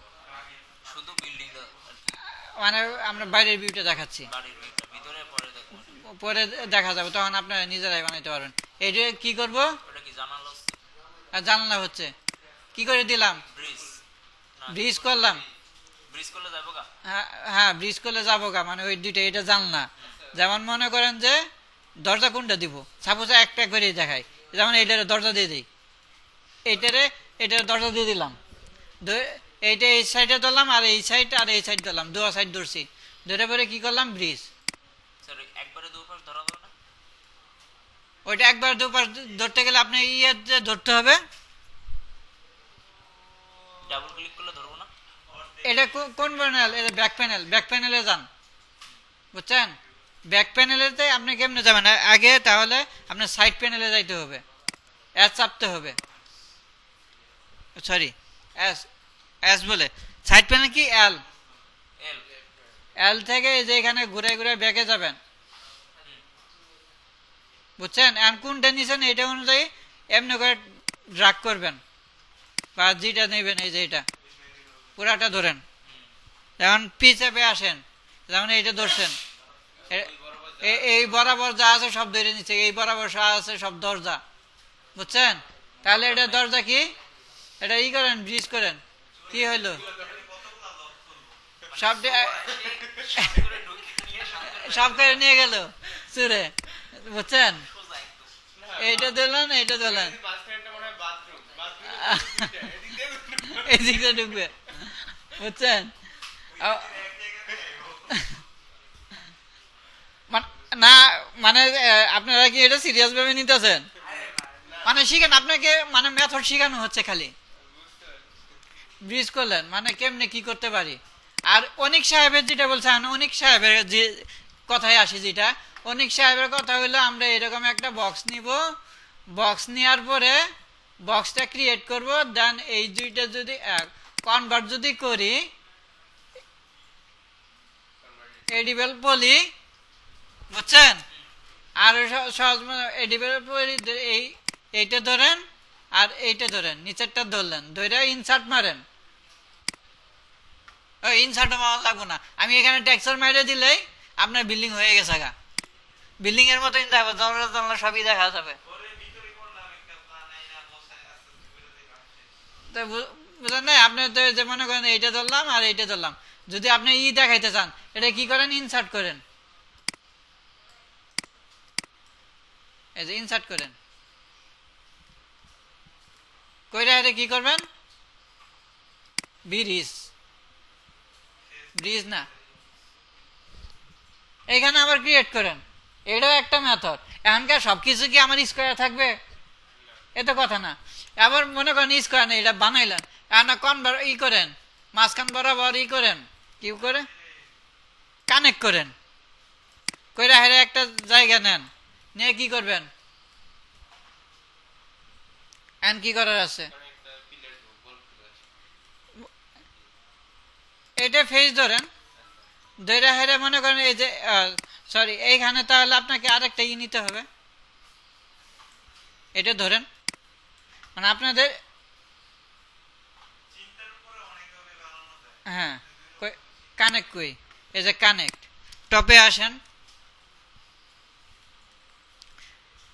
মানে আমরা বাইরের ভিউটা দেখাচ্ছি, পরে দেখা যাবে, তখন আপনারা নিজেরাই বানাইতে পারবেন। এটা কি করব, জানালা হচ্ছে, কি করে দিলাম, ব্রিজ করলাম, হ্যাঁ ব্রিজ করলে যাবো গা, মানে ওই দুইটা, এটা জানলা। যেমন মনে করেন যে দরজা কোনটা দিব, সাপোজ একটা করে দেখাই, যেমন এইটারে দরজা দিয়ে দিই, এইটারে দরজা দিয়ে দিলাম, এইটা এই সাইডে ধরলাম, আর এই সাইড আর এই সাইড ধরলাম, দুয়া সাইড ধরছি, ধরে পরে কি করলাম, ব্রিজ। ওইটা একবার দুপাশ ধরতে গেলে আপনি ইয়ে ধরতে হবে, এটা কোন প্যানেল, এটা ব্যাক প্যানেল, ব্যাক প্যানেলে যান, বুঝছেন, ব্যাক প্যানেলেতে আপনি কেমনে যাবেন আগে? তাহলে আপনার সাইড প্যানেলে যাইতে হবে, এস চাপতে হবে, সরি এস, এস বলে সাইড প্যানেল কি এল, এল থেকে এই যে এখানে ঘুরে ঘুরে ব্যাকে যাবেন, বুঝছেন? এখন কোনটা নিছেন এটা অনুযায়ী এমনি করে ড্রাগ করবেন, বা যেটা নেবেন এই যে এটা পুরাটা ধরেন। যেমন পিছাপে আসেন, যেমন এইটা ধরছেন, এই বরাবর যা আছে সব ধরে নিচ্ছে, এই বরাবর যা আছে সব দরজা, বুঝছেন? তাহলে এটা দরজা কি, এটা ই করেন, ব্রিজ করেন, কি হইলো সব সব করে নিয়ে গেল চুরে, বুঝছেন? এইটা ধরলেন, এইটা ধরলেন, এদিকে ঢুকবে, বুঝছেন? না মানে আপনারা কি এটা সিরিয়াস ভাবে নিতেছেন? মানে শিখেন, আপনাকে মানে মেথড শিখানো হচ্ছে খালি। ব্রিজ করলেন মানে কেমনে কি করতে পারি। আর অনিক সাহেবের যেটা বলছেন, অনিক সাহেবের যে কথায় আসি, যেটা অনিক সাহেবের কথা হইলো আমরা এরকম একটা বক্স নিব, বক্স নেওয়ার পরে বক্সটা ক্রিয়েট করব, দেন এই দুইটা যদি কনভার্ট যদি করি এডিবল পলি, বুঝছেন? আর সহজ এডিবল পলি, এইটা ধরেন আর এইটা ধরেন, নিচেরটা ধরলেন, ধরে ইনসার্ট মারেন, ইনসার্ট মারা লাগবো না, আমি এখানে টেক্সচার মেরে দিলেই আপনার বিল্ডিং হয়ে গেছে গা, বিল্ডিং এর মতোই যাবে, জানলা জানলা সবই দেখা যাবে। বুঝলেন না? আপনি তো যে মনে করেন এইটা ধরলাম আর এইটা ধরলাম, যদি আপনি দেখাইতে চান এটা কি করেন, ইনসার্ট করেন, এই যে ইনসার্ট করেন, কইরা এটা কি করবেন, ব্রিজ, ব্রিজ না, এখানে আবার ক্রিয়েট করেন, এটাও একটা মেথড। এখনকার সবকিছু কি আমার স্কোয়ার থাকবে? এত কথা না। আবার মনে করেন স্কোয়ার নেই, এটা বানাইলেন, এখন কনভার করেন, মাঝখান বরাবর করেন, কি করে কানেক্ট করেন, কইরা হেরে একটা জায়গা নেন, নিয়ে কি করবেন, এখন কি করার আছে, এটা ফেস ধরেন, ধরে হেরে মনে করেন এই যে সরি এইখানে, তাহলে আপনাকে আরেকটা নিতে হবে, এটা ধরেন, মানে আপনাদের হ্যাঁ কানেক্ট কই, এই যে কানেক্ট, টপে আসেন,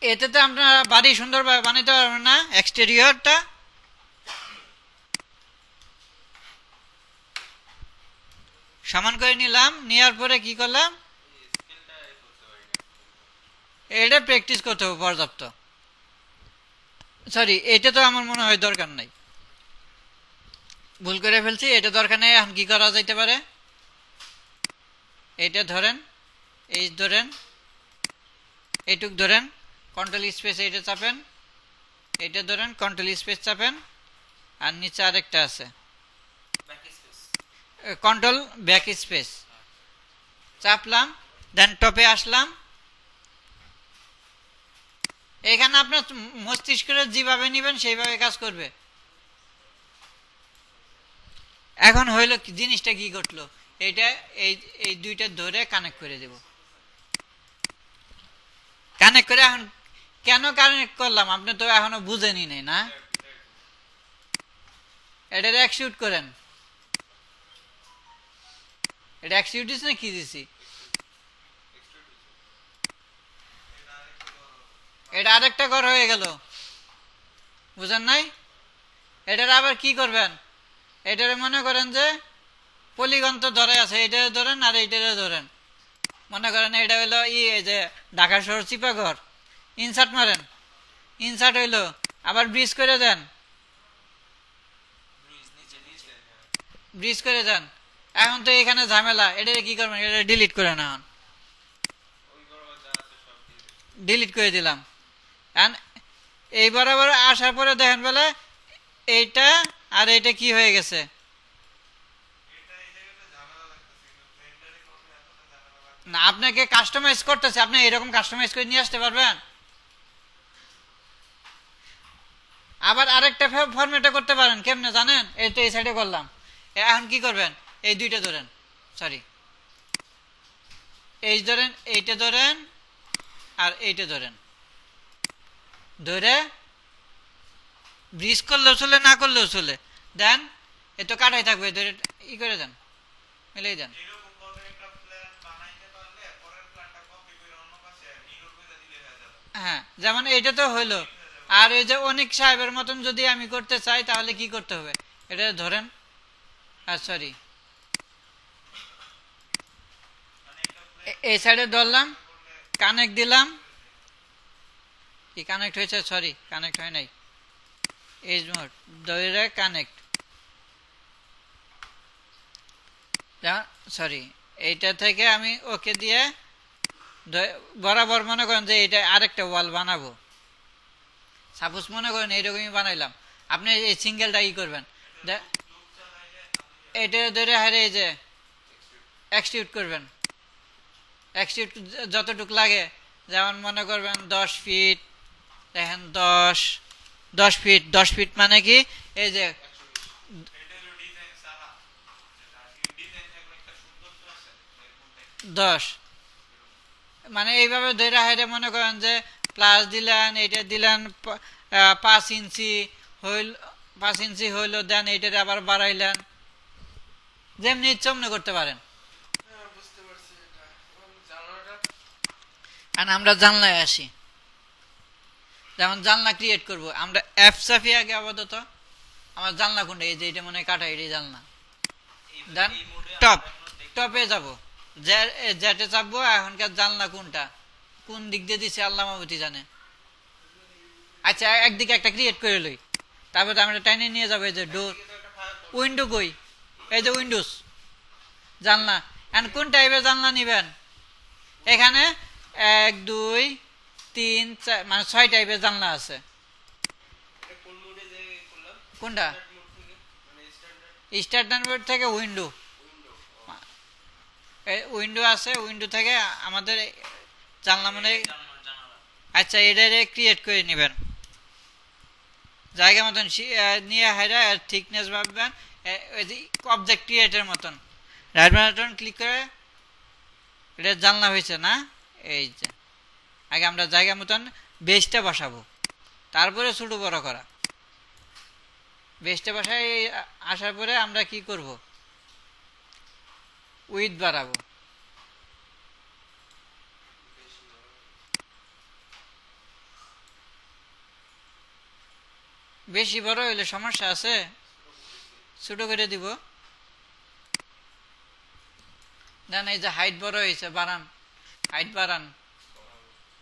এতে তো আপনারা বাড়ি সুন্দরভাবে বানাইতে পারবেন না, এক্সটেরিয়রটা সমান করে নিলাম, নেওয়ার পরে কি করলাম, এটা প্র্যাকটিস করতে হবে পর্যাপ্ত, সরি এটা তো আমার মনে হয় দরকার নাই, ভুল করে ফেলছি, এটা দরকার নেই। এখন কি করা যাইতে পারে, এটা ধরেন, এই ধরেন, এইটুক ধরেন, কন্ট্রোল স্পেস এইটা চাপেন, এটা ধরেন কন্ট্রোল স্পেস চাপেন, আর নিচে আরেকটা আছে কন্ট্রোল ব্যাক স্পেস চাপলাম, দেন টপে আসলাম, এখানে আপনার মস্তিষ্কের যেভাবে নিবেন সেইভাবে কাজ করবে। এখন হইলো জিনিসটা কি ঘটলো, এইটা এই দুইটা ধরে কানেক্ট করে দেব, কানেক্ট করে, এখন কেন কানেক্ট করলাম আপনি তো এখনো বুঝেনি নাই না, এটা এক্সিকিউট করেন, এটা এক্সিকিউট না কি দিছি, এটা আরেকটা ঘর হয়ে গেল, বুঝেন নাই? এটার আবার কি করবেন, এটারে মনে করেন যে পলিগন তো ধরে আছে, এটা ধরেন আর এইটারে ধরেন, মনে করেন এটা হইলো এই যে ঢাকা শহর চিপাঘর, ইনসার্ট মারেন, ইনসার্ট হইলো, আবার ব্রিজ করে দেন, ব্রিজ করে দেন, এখন তো এখানে ঝামেলা, এটারে কি করবেন, এটা ডিলিট করে না, এখন ডিলিট করে দিলাম, এই বরাবর আসার পরে দেখেন বলে এইটা আর এইটা কি হয়ে গেছে, না, আপনাকে কাস্টমাইজ করতেছে, আপনি এরকম কাস্টমাইজ করে নিয়ে আসতে পারবেন। আবার আরেকটা ফরম্যাটে করতে পারেন, কেমনে জানেন? এই তো এই সাইডে করলাম, এখন কি করবেন, এই দুইটা ধরেন, সরি এই ধরেন, এইটা ধরেন আর এইটা ধরেন, ধরে ব্রিজ করলেও চলে, না করলেও চলে, দেন এ তো কাটাই থাকবে, ধরে ই করে দেন, মিলেই দেন। হ্যাঁ, যেমন এইটা তো হইলো। আর এই যে অনিক সাহেবের মতন যদি আমি করতে চাই তাহলে কি করতে হবে, এটা ধরেন, আর সরি এই সাইডে ধরলাম, কানেক্ট দিলাম, কি কানেক্ট হয়েছে, সরি কানেক্ট হয় নাই, এজ মোড ধরে কানেক্ট, সরি এইটা থেকে আমি ওকে দিয়ে বরাবর মনে করেন যে এটা আরেকটা ওয়াল বানাবো, সাপোজ মনে করেন এইরকমই বানাইলাম, আপনি এই সিঙ্গেলটা ই করবেন, এটা ধরে হারে এই যে এক্সটিউট করবেন, এক্সটিউট যতটুক লাগে, যেমন মনে করবেন 10 ফিট, দেখেন 10 ফিট, 10 ফিট মানে কি, এই যে 10, মানে এইভাবে ধরে হাইরে মনে করেন যে প্লাস দিলেন, এইটা দিলেন 5 ইঞ্চি হইল, 5 ইঞ্চি হইলো, দেন এইটারে আবার বাড়াইলেন, যেমনি ইচ্ছে অমনি করতে পারেন। আর আমরা জানলায় আসি, যেমন জানলা ক্রিয়েট করব আমরা, এফ সাফি আগে আপাতত, আমার জানলা কোনটা, এই যে এটা মনে হয় কাটা, এটাই জানলা, দেন টপ, টপে যাব, জেটে চাপবো, এখনকার জানলা কোনটা, কোন দিক দিয়ে দিছে আল্লাহ মাহবুতি জানে। আচ্ছা একদিকে একটা ক্রিয়েট করে লই, তারপর আমরা টাইনে নিয়ে যাবো, এই যে ডোর, উইন্ডো কই, এই যে উইন্ডোজ জানলা, এখন কোন টাইপের জানলা নিবেন, এখানে 1 2 3 4 মানে 6 টাইপের জানলা আছে, কোনটা, স্ট্যান্ডার্ড বোর্ড থেকে উইন্ডো, উইন্ডো আছে, উইন্ডো থেকে আমাদের জানলা মানে, আচ্ছা এটারে ক্রিয়েট করে নেবেন, জায়গা মতন নিয়ে হাইরা থিকনেস ভাববেন, অবজেক্ট ক্রিয়েটের মতন, রাইট বাটন ক্লিক করে, এটা জানলা হয়েছে না, এই যে আগে আমরা জায়গা মতন বেসটা বসাবো, তারপরে ছোট বড় করা, বেসটা বসাই আসার পরে আমরা কি করব, উইথ বাড়াবো, বেশি বড় হইলে সমস্যা আছে, ছোট করে দিব, দেন এই যে হাইট বড় হয়েছে, বাড়ান, হাইট বাড়ান,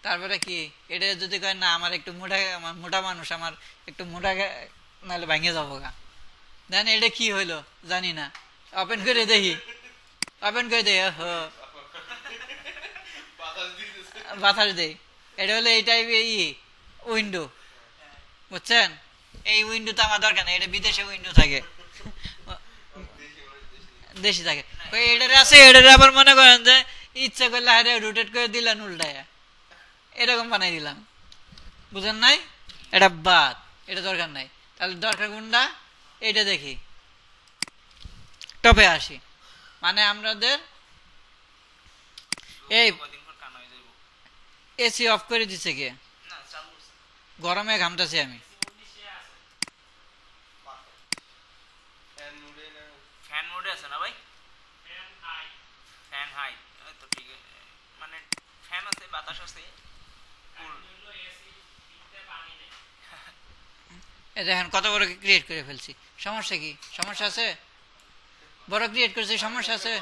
তারপরে কি এটা যদি কয় না আমার একটু মোটা, আমার মোটা মানুষ, আমার একটু মোটা, নাহলে ভাঙে যাবো গা, দেন এটা কি হইলো জানি না, ওপেন করে দেখি, ওপেন করে দেখি, বাতাস দেই, এটা হলো এই টাইপের উইন্ডো, বুঝছেন, এই উইন্ডো তো আমার দরকার নেই, এটা বিদেশে উইন্ডো থাকে, দেশি থাকে, এটার আছে, এটার আবার মনে করেন যে ইচ্ছা করলে হারে রোটেট করে দিলেন উল্টায়, এরকম বানাই দিলাম, বুঝেন নাই, এটা বাদ, এটা দরকার নাই, তাহলে দরকার কোনটা, এটা দেখি, টপে আসি, মানে আমাদের এই এসি অফ করে দিছে কে, গরমে ঘামতেছি আমি, ফ্যান মোডে আছে না ভাই, ফ্যান হাই তো ঠিক আছে, মানে ফ্যান আছে, বাতাস আছে, দেখেন কত বড় ক্রিয়েট করে ফেলছি, সমস্যা কি, সমস্যা আছে, বড় ক্রিয়েট করেছি, সমস্যা আছে,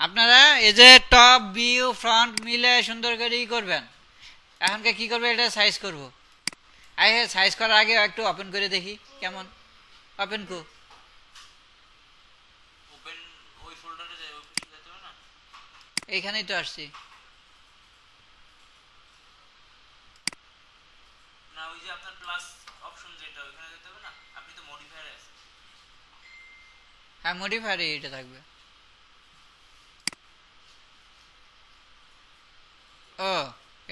আপনারা এই যে টপ ভিউ ফ্রন্ট মিলে সুন্দর করে ই করবেন, এখনকে কি করবে, এটা সাইজ করব, সাইজ করার আগে একটু ওপেন করে দেখি কেমন, ওপেন কো, ওপেন ওই ফোল্ডারে যাই, ওই পিছনে যেতে হবে না, এইখানেই তো আসছি, না ওই যে আপনার প্লাস অপশন যেটা, ওইখানে যেতে হবে না, আপনি তো মডিফায়ারে আছেন, হ্যাঁ মডিফায়ার এটা থাকবে,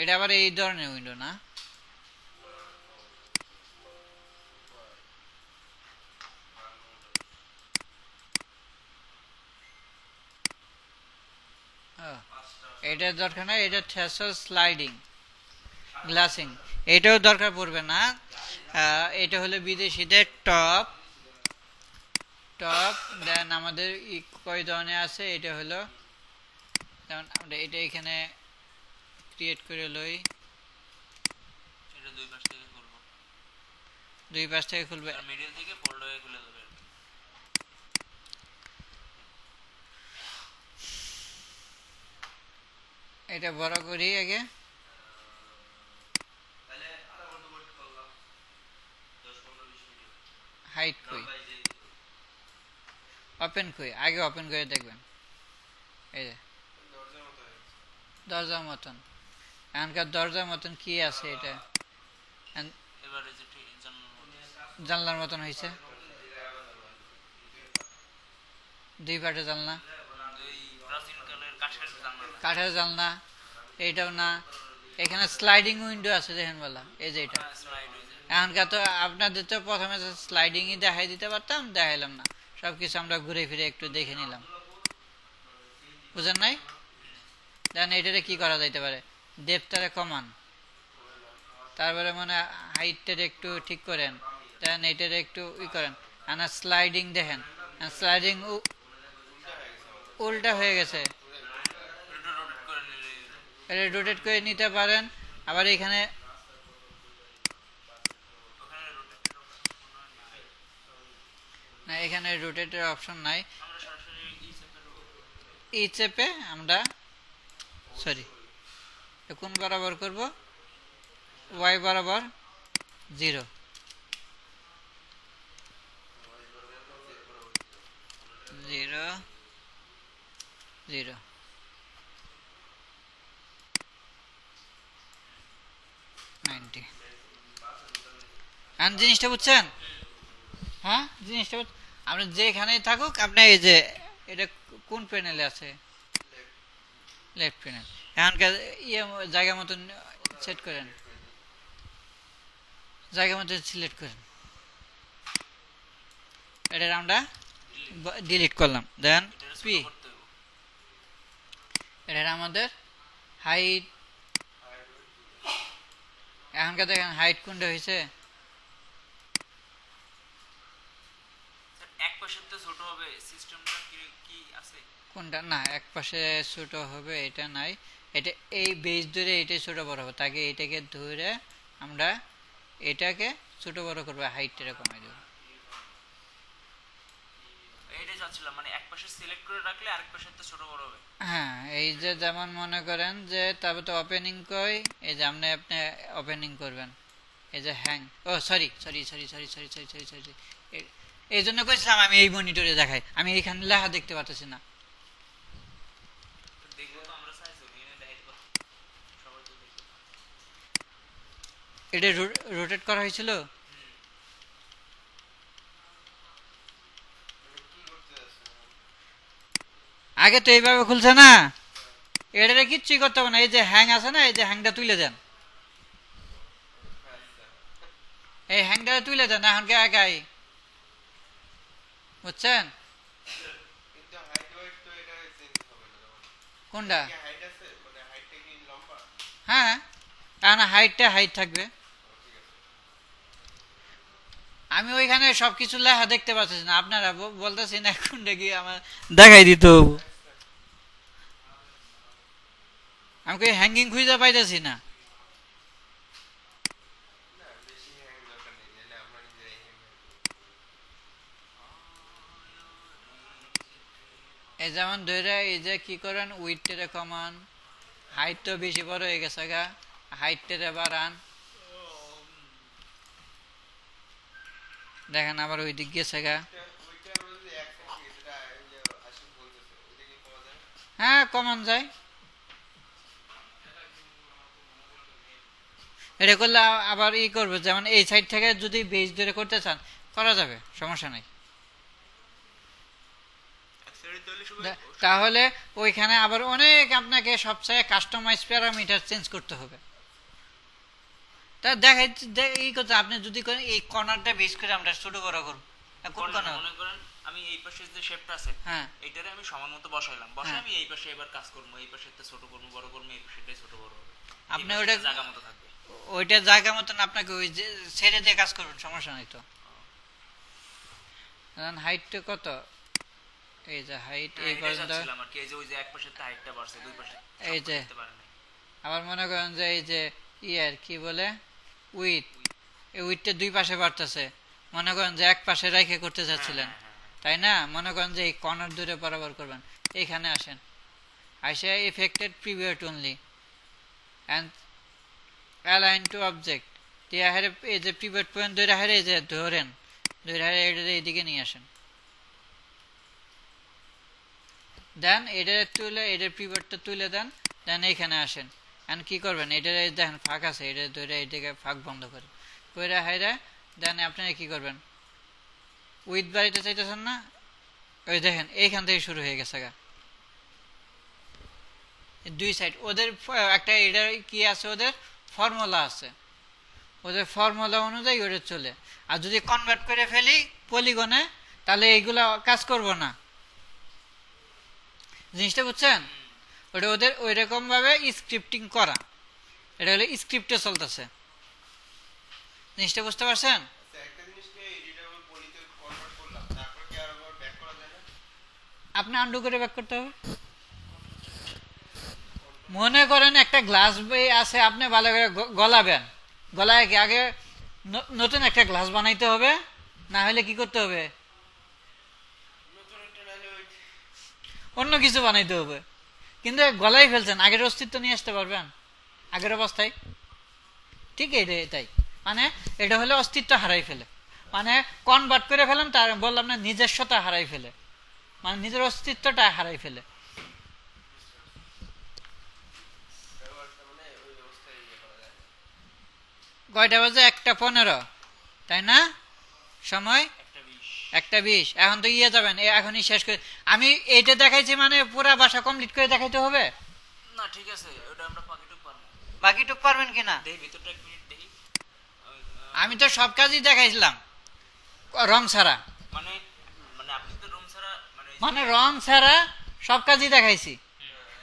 এটা আবার এই ধরনের উইন্ডো না, এটার দরকার নাই, এটা থ্রেশহোল্ড স্লাইডিং গ্লাসিং, এটাও দরকার পড়বে না। এটা হলো বিদেশিদের টপ টপ দেন আমাদের কয় ধরনের আছে, এটা হলো যেমন আমরা এটা এখানে ক্রিয়েট করে লই, এটা দুই পাশ থেকে খুলবো, দুই পাশ থেকে খুলবে, আর মিডল থেকে ফোল্ড হয়ে খুলে দেবে। এটা বড় করি আগে, হাইট কই, ওপেন কই, আগে ওপেন করে দেখবেন, এই যে দরজার মতন, এখনকার দরজার মতন কি আছে এটা, এবার এই যে জানলার মতন হয়েছে, দুই পাটে জানলা, দুই প্রাচীনকালের কাঠের জানলা, কাঠের জানলা, এইটাও না, এখানে স্লাইডিং উইন্ডো আছে দেখেন বলা, এই যে এটা স্লাইড হয়ে যায়। এখনকার তো আপনাদের তো প্রথমে স্লাইডিংই দেখাই দিতে পারতাম, দেখাইলাম না, সবকিছু আমরা ঘুরে ফিরে একটু দেখে নিলাম, বুঝেন নাই? দেন এটারে কি করা যাইতে পারে, ডেপথটারে কমান, তারপরে মানে হাইটটারে একটু ঠিক করেন, দেন এটারে একটু করেন, আর স্লাইডিং দেখেন, স্লাইডিং উল্টা হয়ে গেছে, এটা রোটেট করে নিলে এটা রোটেট করে নিতে পারেন, আবার এখানে ওখানে রোটেট না, এখানে রোটেটের অপশন নাই, আমরা সরাসরি ই চেপে আমরা সরি কোন বরাবর করব, ওয়াই বরাবর 0, 0 0 90, আর জিনিসটা বুঝছেন? হ্যাঁ জিনিসটা আপনি যেখানেই থাকুক, আপনি এই যে এটা কোন প্যানেলে আছে, লেফট প্যানেল, এখানকার ইয়ে জায়গা মতন সেট করেন, জায়গা মতো সিলেক্ট করেন, এটা আমরা ডিলিট করলাম, দেন পি, করতে হবে। এটা আমাদের হাইট, এখনকার দেখেন হাইট কোনটা হয়েছে, স্যার এক পাশের তো ছোট হবে, সিস্টেমটা কি কি আছে? কোনটা না এক পাশে ছোট হবে এটা নাই, এটা এই বেস ধরে এটাই ছোট বড় হবে, তাকে এটাকে ধরে আমরা এটাকে ছোট বড় করবো, হাইটটা কমাই দেবো, এইটাই চাচ্ছিলাম, মানে এক পাশে সিলেক্ট করে রাখলে আরেক পাশের তো ছোট বড় হবে। হ্যাঁ এই যে যেমন মনে করেন যে তারপর তো ওপেনিং কই, এই যে আপনি ওপেনিং করবেন, এই যে হ্যাং, ও sorry sorry sorry sorry sorry sorry sorry sorry, এই জন্য কইছিলাম আমি এই মনিটরে দেখাই, আমি এখানে লেখা দেখতে পাচ্ছি না, তো দেখবো তো আমরা চাইছি এখানে দেখাইতে পারবো, সবাই তো দেখবে। এটা রোটেট করা হয়েছিল, আগে তো এইভাবে খুলছে না, এটারে কিচ্ছুই করতে হবে না, এই যে হ্যাং আছে না, এই যে হ্যাংটা তুলে দেন, এই হ্যাংটা তুলে দেন এখনকে একাই, বুঝছেন কোনটা? হ্যাঁ এখন হাইটটা হাইট থাকবে, আমি ওইখানে সবকিছু লেখা দেখতে পাচ্ছি না, আপনারা বলতেছেন কোনটা কি আমার দেখাই দিত, আমি কই হ্যাঙ্গিং খুঁজে পাইতেছি না, এই যেমন ধরে এই যে কি করেন, উইথটারে কমান, হাইট তো বেশি বড় হয়ে গেছে গা, হাইটটারে বাড়ান, দেখেন আবার ওই দিক গেছে গা, হ্যাঁ কমান যায়, এটা করলে আবার করবে, যেমন এই সাইড থেকে যদি বেস ধরে করতে চান করা যাবে, সমস্যা নাই, তাহলে ওইখানে আবার অনেক আপনাকে সবচেয়ে কাস্টমাইজ প্যারামিটার চেঞ্জ করতে হবে, তা দেখাই এই কথা আপনি যদি করেন এই কর্নারটা বেস করে আমরা ছোট বড় করব কোন কর্নার মনে করেন আমি এই পাশে যে শেপটা আছে হ্যাঁ এইটারে আমি সমান মতো বসাইলাম বসে হ্যাঁ। আমি এই পাশে এবার কাজ করব এই পাশেরটা ছোট করব বড় করব এই পাশেরটাই ছোট বড় হবে আপনি ওটা জায়গা মতো থাকবে ওইটা জায়গা মতন আপনাকে ওই যে ছেড়ে দিয়ে কাজ করবেন সমস্যা নাই তো হাইটটা কত এই যে হাইট এই পর্যন্ত চাচ্ছিলাম আর কি এই যে ওই যে এক পাশেরটা হাইটটা বাড়ছে দুই পাশে এই যে করতে পারে না আবার মনে করেন যে এই যে ইয়ার কি বলে উইথ এই উইথটা দুই পাশে বাড়তেছে মনে করেন যে এক পাশে রেখে করতে চাচ্ছিলেন তাই না মনে করেন যে এই কর্নার দূরে বরাবর করবেন এইখানে আসেন আসে affected pivot only and align two object দিয়ে হারে এই যে পিভট পয়েন্ট ধরে হারে এই যে ধরেন ধরে হারে এটা এইদিকে নিয়ে আসেন দেন এটা তুলে এটার পিভটটা তুলে দেন দেন এইখানে আসেন এখন কি করবেন এটা দেখেন ফাঁক আছে এটা ধরে এইদিকে ফাঁক বন্ধ করে কইরা হাইরা দেন আপনারা কি করবেন উইথ বাড়িতে চাইতেছেন না ওই দেখেন এইখান থেকে শুরু হয়ে গেছে গা দুই সাইড ওদের একটা এটার কি আছে ওদের ফর্মুলা আছে ওদের ফর্মুলা অনুযায়ী ওটা চলে আর যদি কনভার্ট করে ফেলি পলিগনে তাহলে এইগুলা কাজ করব না জিনিসটা বুঝছেন ওটা ওদের ওই রকম ভাবে স্ক্রিপ্টিং করা এটা হলো স্ক্রিপ্টে চলতেছে জিনিসটা বুঝতে পারছেন আপনি আন্ডু করে ব্যাক করতে হবে মনে করেন একটা গ্লাস আছে আপনি ভালো করে গলাবেন গলায় কি আগে নতুন একটা গ্লাস বানাইতে হবে না হলে কি করতে হবে অন্য কিছু বানাইতে হবে কিন্তু গলাই ফেলছেন আগের অস্তিত্ব নিয়ে আসতে পারবেন আগের অবস্থায় ঠিক এটাই মানে এটা হলে অস্তিত্ব হারাই ফেলে মানে কনভার্ট করে ফেলেন তার বললাম না নিজস্বতা হারাই ফেলে মানে নিজের অস্তিত্বটা হারাই ফেলে কয়টা বাজে 1:15 তাই না সময় 1:20 এখন তো ইয়ে যাবেন এখনই শেষ করে আমি এইটা দেখাইছি মানে পুরা বাসা কমপ্লিট করে দেখাইতে হবে না ঠিক আছে ওটা আমরা বাকিটুকু পারবো বাকিটুক পারবেন কিনা দেই ভিতরটা এক মিনিট দেই আমি তো সব কাজই দেখাইছিলাম রং ছাড়া মানে মানে আপনি তো রুম ছাড়া মানে রং ছাড়া সব কাজই দেখাইছি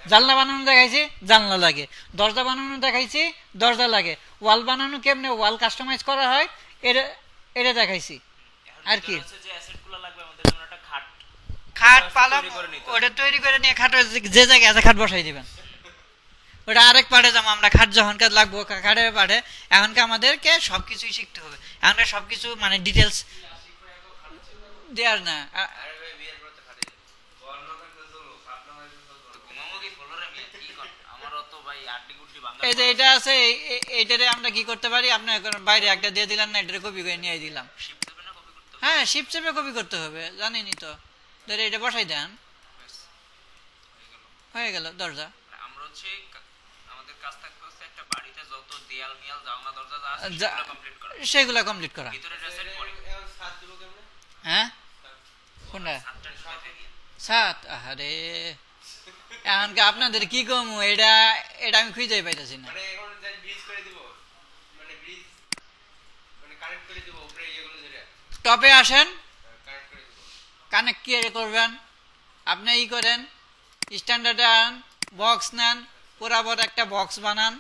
জানলা বানানো দেখাইছি জানলা লাগে দরজা বানানো দেখাইছি দরজা লাগে ওয়াল বানানো কেমনে ওয়াল কাস্টমাইজ করা হয় এটা এটা দেখাইছি আর কি যে অ্যাসেটগুলো লাগবে আমাদের যেমন একটা খাট পালং ওটা তৈরি করে নিয়ে খাট যে জায়গায় আছে খাট বসাই দিবেন ওটা আরেক পাড়ে যাবো আমরা খাট যখন কাজ লাগবো খাটের পাড়ে এখনকে আমাদেরকে সবকিছুই শিখতে হবে এখনকার সবকিছু মানে ডিটেলস দেওয়ার না এই যে এটা আছে এইটারে আমরা কি করতে পারি আপনি বাইরে একটা দিয়ে দিলেন না এটারে কপি করে নিয়ে দিলাম হ্যাঁ শিপ চেপে কপি করতে হবে জানিনি তো ধরে এটা বসাই দেন হয়ে গেল দরজা আমরা হচ্ছে আমাদের কাজ থাকতে হচ্ছে একটা বাড়িতে যত দেয়াল মিয়াল জানলা দরজা যা আছে সেগুলো কমপ্লিট করা সেগুলো কমপ্লিট করা ভিতরে ড্রেসের পরে ছাদ দিব কেমনে হ্যাঁ কোনটা ছাদ আরে এখনকে আপনাদের কি কম এটা এটা আমি খুঁজেই পাইতেছি না টপে আসেন কানেক্ট কি করবেন আপনি ই করেন স্ট্যান্ডার্ড আন বক্স নেন বরাবর একটা বক্স বানান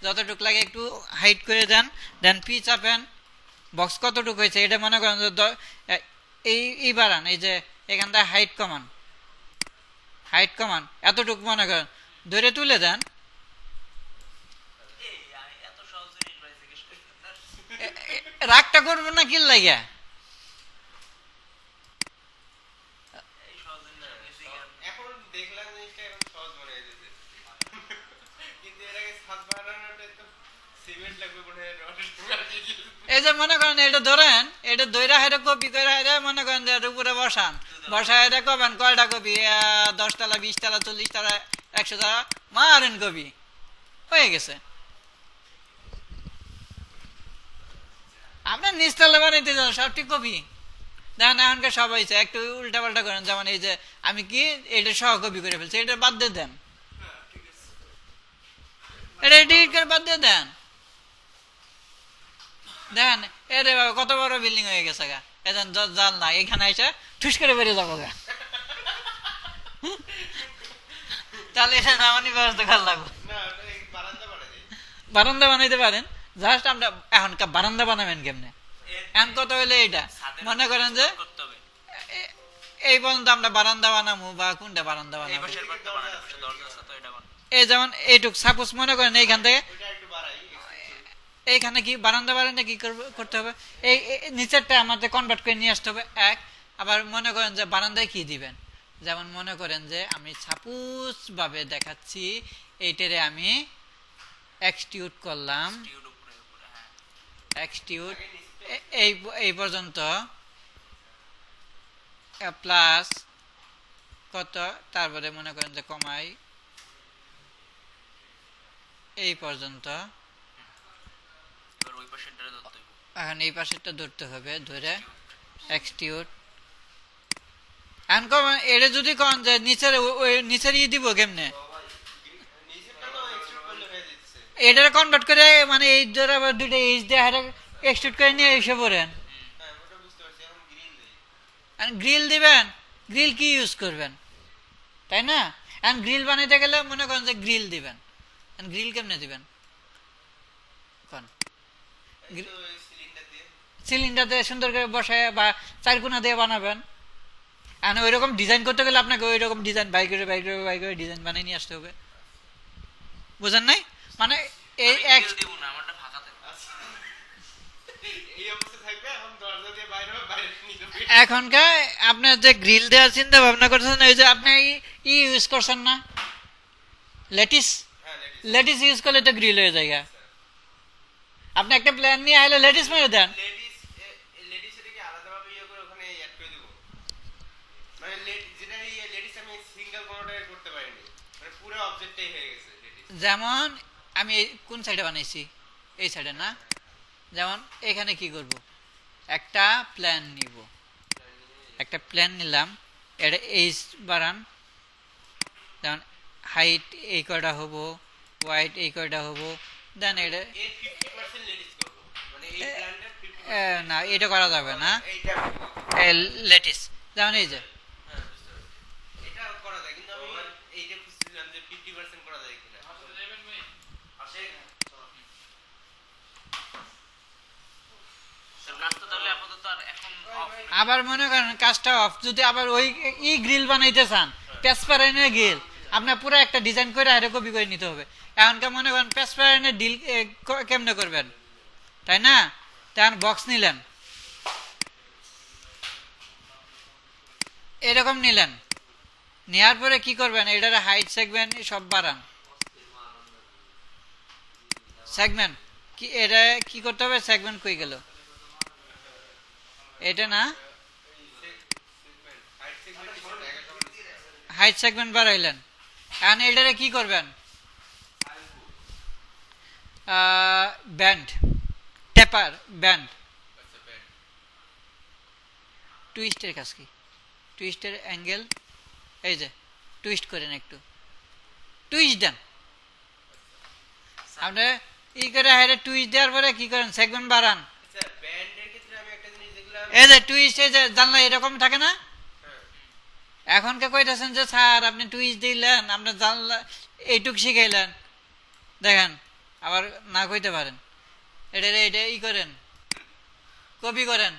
যতটুকু লাগে একটু হাইট করে দেন দেন পি চাপেন বক্স কতটুকু হয়েছে এটা মনে করেন এই বাড়ান এই যে এখান থেকে হাইট কমান এতটুকু মনে করেন ধরে তুলে দেন রাগটা করবো না কি লাগিয়া এই যে মনে করেন এটা ধরেন এটা দইরা হেরে কপি করে হেরে মনে করেন যে উপরে বসান বসা হেরে কবেন কয়টা কপি 10 তলা 20 তলা 40 তলা 100 তলা মারেন কপি হয়ে গেছে আপনার নিচতলা বানাইতে যান সব ঠিক কপি দেখেন এখনকার সব হয়েছে একটু উল্টা পাল্টা করেন যেমন এই যে আমি কি এটা সহ কপি করে ফেলছি এটা বাদ দিয়ে দেন এটা এডিট করে বাদ দিয়ে দেন দেখেন এরে বাবা কত বড় বিল্ডিং হয়ে গেছে গা, এখন জাল না এখানে এসে ঠুস করে বেরিয়ে যাবো গা। তাহলে এটা না মানে ব্যবস্থা করা লাগবে। বারান্দা বানাইতে পারেন, জাস্ট আমরা এখন বারান্দা বানাবেন কেমনে, এখন কত হইলে এইটা মনে করেন যে করতে হবে এই পর্যন্ত আমরা বারান্দা বানাবো বা কোনটা বারান্দা এই বানাবো, পাশের বারটা বানানো পাশে দরজা আছে তো এটা বানানো এই যেমন এইটুক সাপোজ মনে করেন এইখান থেকে এইখানে কি বারান্দা বারান্দা কি করতে হবে, এই নিচেরটা আমাদের কনভার্ট করে নিয়ে আসতে হবে এক। আবার মনে করেন যে বারান্দায় কি দিবেন, যেমন মনে করেন যে আমি সাপোজ ভাবে দেখাচ্ছি, এইটারে আমি এক্সটিউট করলাম, টিউড উপরে উপরে হ্যাঁ এক্সটিউট এই এই পর্যন্ত প্লাস কত, তারপরে মনে করেন যে কমাই এই পর্যন্ত, এবার ওই পাশেরটারে ধরতে হবে এখন এই পাশেরটা ধরতে হবে, ধরে এক্সটিউট। এখন কম এটা যদি কন যে নিচের ওই নিচের ই দিব কেমনে, এটারে কনভার্ট করে মানে এই ধরে আবার দুটো এইচ দিয়ে এক্সটিউট করে নিয়ে এসে পড়েন। গ্রিল দিবেন, গ্রিল কি ইউজ করবেন তাই না, এখন গ্রিল বানাইতে গেলে মনে করেন যে গ্রিল দিবেন, গ্রিল কেমনে দিবেন কোন, সিলিন্ডার দিয়ে সুন্দর করে বসায় বা চারকোনা দিয়ে বানাবেন। এখন ওইরকম ডিজাইন করতে গেলে আপনাকে ওই রকম ডিজাইন বাই করে বাই করে বাই করে ডিজাইন বানিয়ে নিয়ে আসতে হবে, বুঝেন নাই, মানে এই এক দিব না আমারটা ফাঁকা থাকে এই অবস্থা থাকবে, এখন দরজা দিয়ে বাইরে হবে, বাইরে নিয়ে যাবে। এখনকার আপনার যে গ্রিল দেওয়ার চিন্তা ভাবনা করছেন, ওই যে আপনি ই ইউজ করছেন না লেটিস, হ্যাঁ, ladies। লেটিস ইউজ করলে তো গ্রিল হয়ে যায়। আপনি একটা প্ল্যান নিয়ে আইলে লেটিস মেরে দেন, লেডিস এটাকে আলাদাভাবে ইয়ে করে ওখানে অ্যাড করে দিব, মানে যেটা লেডিস আমি সিঙ্গেল কোনোটা করতে পারিনি, মানে পুরো অবজেক্টটাই হয়ে গেছে লেডিস। যেমন আমি কোন সাইডে বানাইছি, এই সাইডে না, যেমন এখানে কি করব, একটা প্ল্যান নিব, একটা প্ল্যান নিলাম, এটা এইচ বাড়ান, যেমন হাইট এই কয়টা হবো, ওয়াইট এই কয়টা হবো, দেন এটা এর 50% লেডিস করব, মানে এই প্ল্যানটা 50% না এটা করা যাবে না, এইটা লেটিস যেমন এই যে হ্যাঁ বুঝতে পারছি, এটা করা যায়, কিন্তু আমি এইটা খুঁজছিলাম যে 50% করা যায় কিনা। আসে স্যার কাজটা তাহলে আপাতত আর এখন অফ আবার মনে করেন কাজটা অফ, যদি আবার ওই ই গ্রিল বানাইতে চান প্যাসপারেনের গ্রিল, আপনার পুরো একটা ডিজাইন করে আরে কপি করে নিতে হবে। এখনকার মনে করেন প্যাসপারেনের ডিল কেমনে করবেন তাই না, তখন বক্স নিলেন, এরকম নিলেন, নেওয়ার পরে কি করবেন, এটার হাইট সেগমেন্ট সব বাড়ান, সেগমেন্ট কি এটা কি করতে হবে, সেগমেন্ট কই গেল, এটা না হাইট সেগমেন্ট বাড়াইলেন, এখন এটারে কি করবেন, ব্যান্ড টেপার ব্যান্ড, টুইস্টের কাজ কি, টুইস্টের অ্যাঙ্গেল এই যে টুইস্ট করেন, একটু টুইস্ট দেন, আপনি ই করে হাইরে টুইস্ট দেওয়ার পরে কি করেন, সেগমেন্ট বাড়ান, আচ্ছা ব্যান্ডের ক্ষেত্রে আমি একটা জিনিস দেখলাম, এই যে টুইস্ট, এই যে জানলা এরকম থাকে না, হ্যাঁ এখনকে কইতেছেন যে স্যার আপনি টুইস্ট দিলেন, আপনি জানলা এইটুক শিখাইলেন, দেখেন আবার না কইতে পারেন, এটা এটা ই করেন, কপি করেন,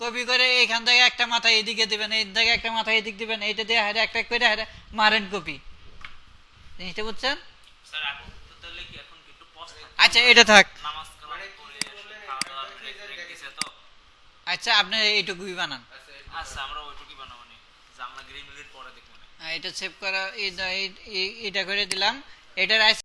কপি করে এইখান থেকে একটা মাথা এদিকে দিবেন, এই থেকে একটা মাথা এদিক দিবেন, এইটা দিয়ে হারে একটা করে হারে মারেন কপি, জিনিসটা বুঝছেন। স্যার এখন তো তাহলে কি এখন কি একটু পজ থাকে আচ্ছা এটা থাক, নামাজ কালাম করে খাওয়া দাওয়া ব্রেক দিছে তো আচ্ছা আপনি এইটুকুই বানান, আচ্ছা আচ্ছা আমরা ওইটুকুই বানাবো নি, জানলা গ্রিল মিলির পরে দেখবো না এটা সেভ করা এটা করে দিলাম, এটার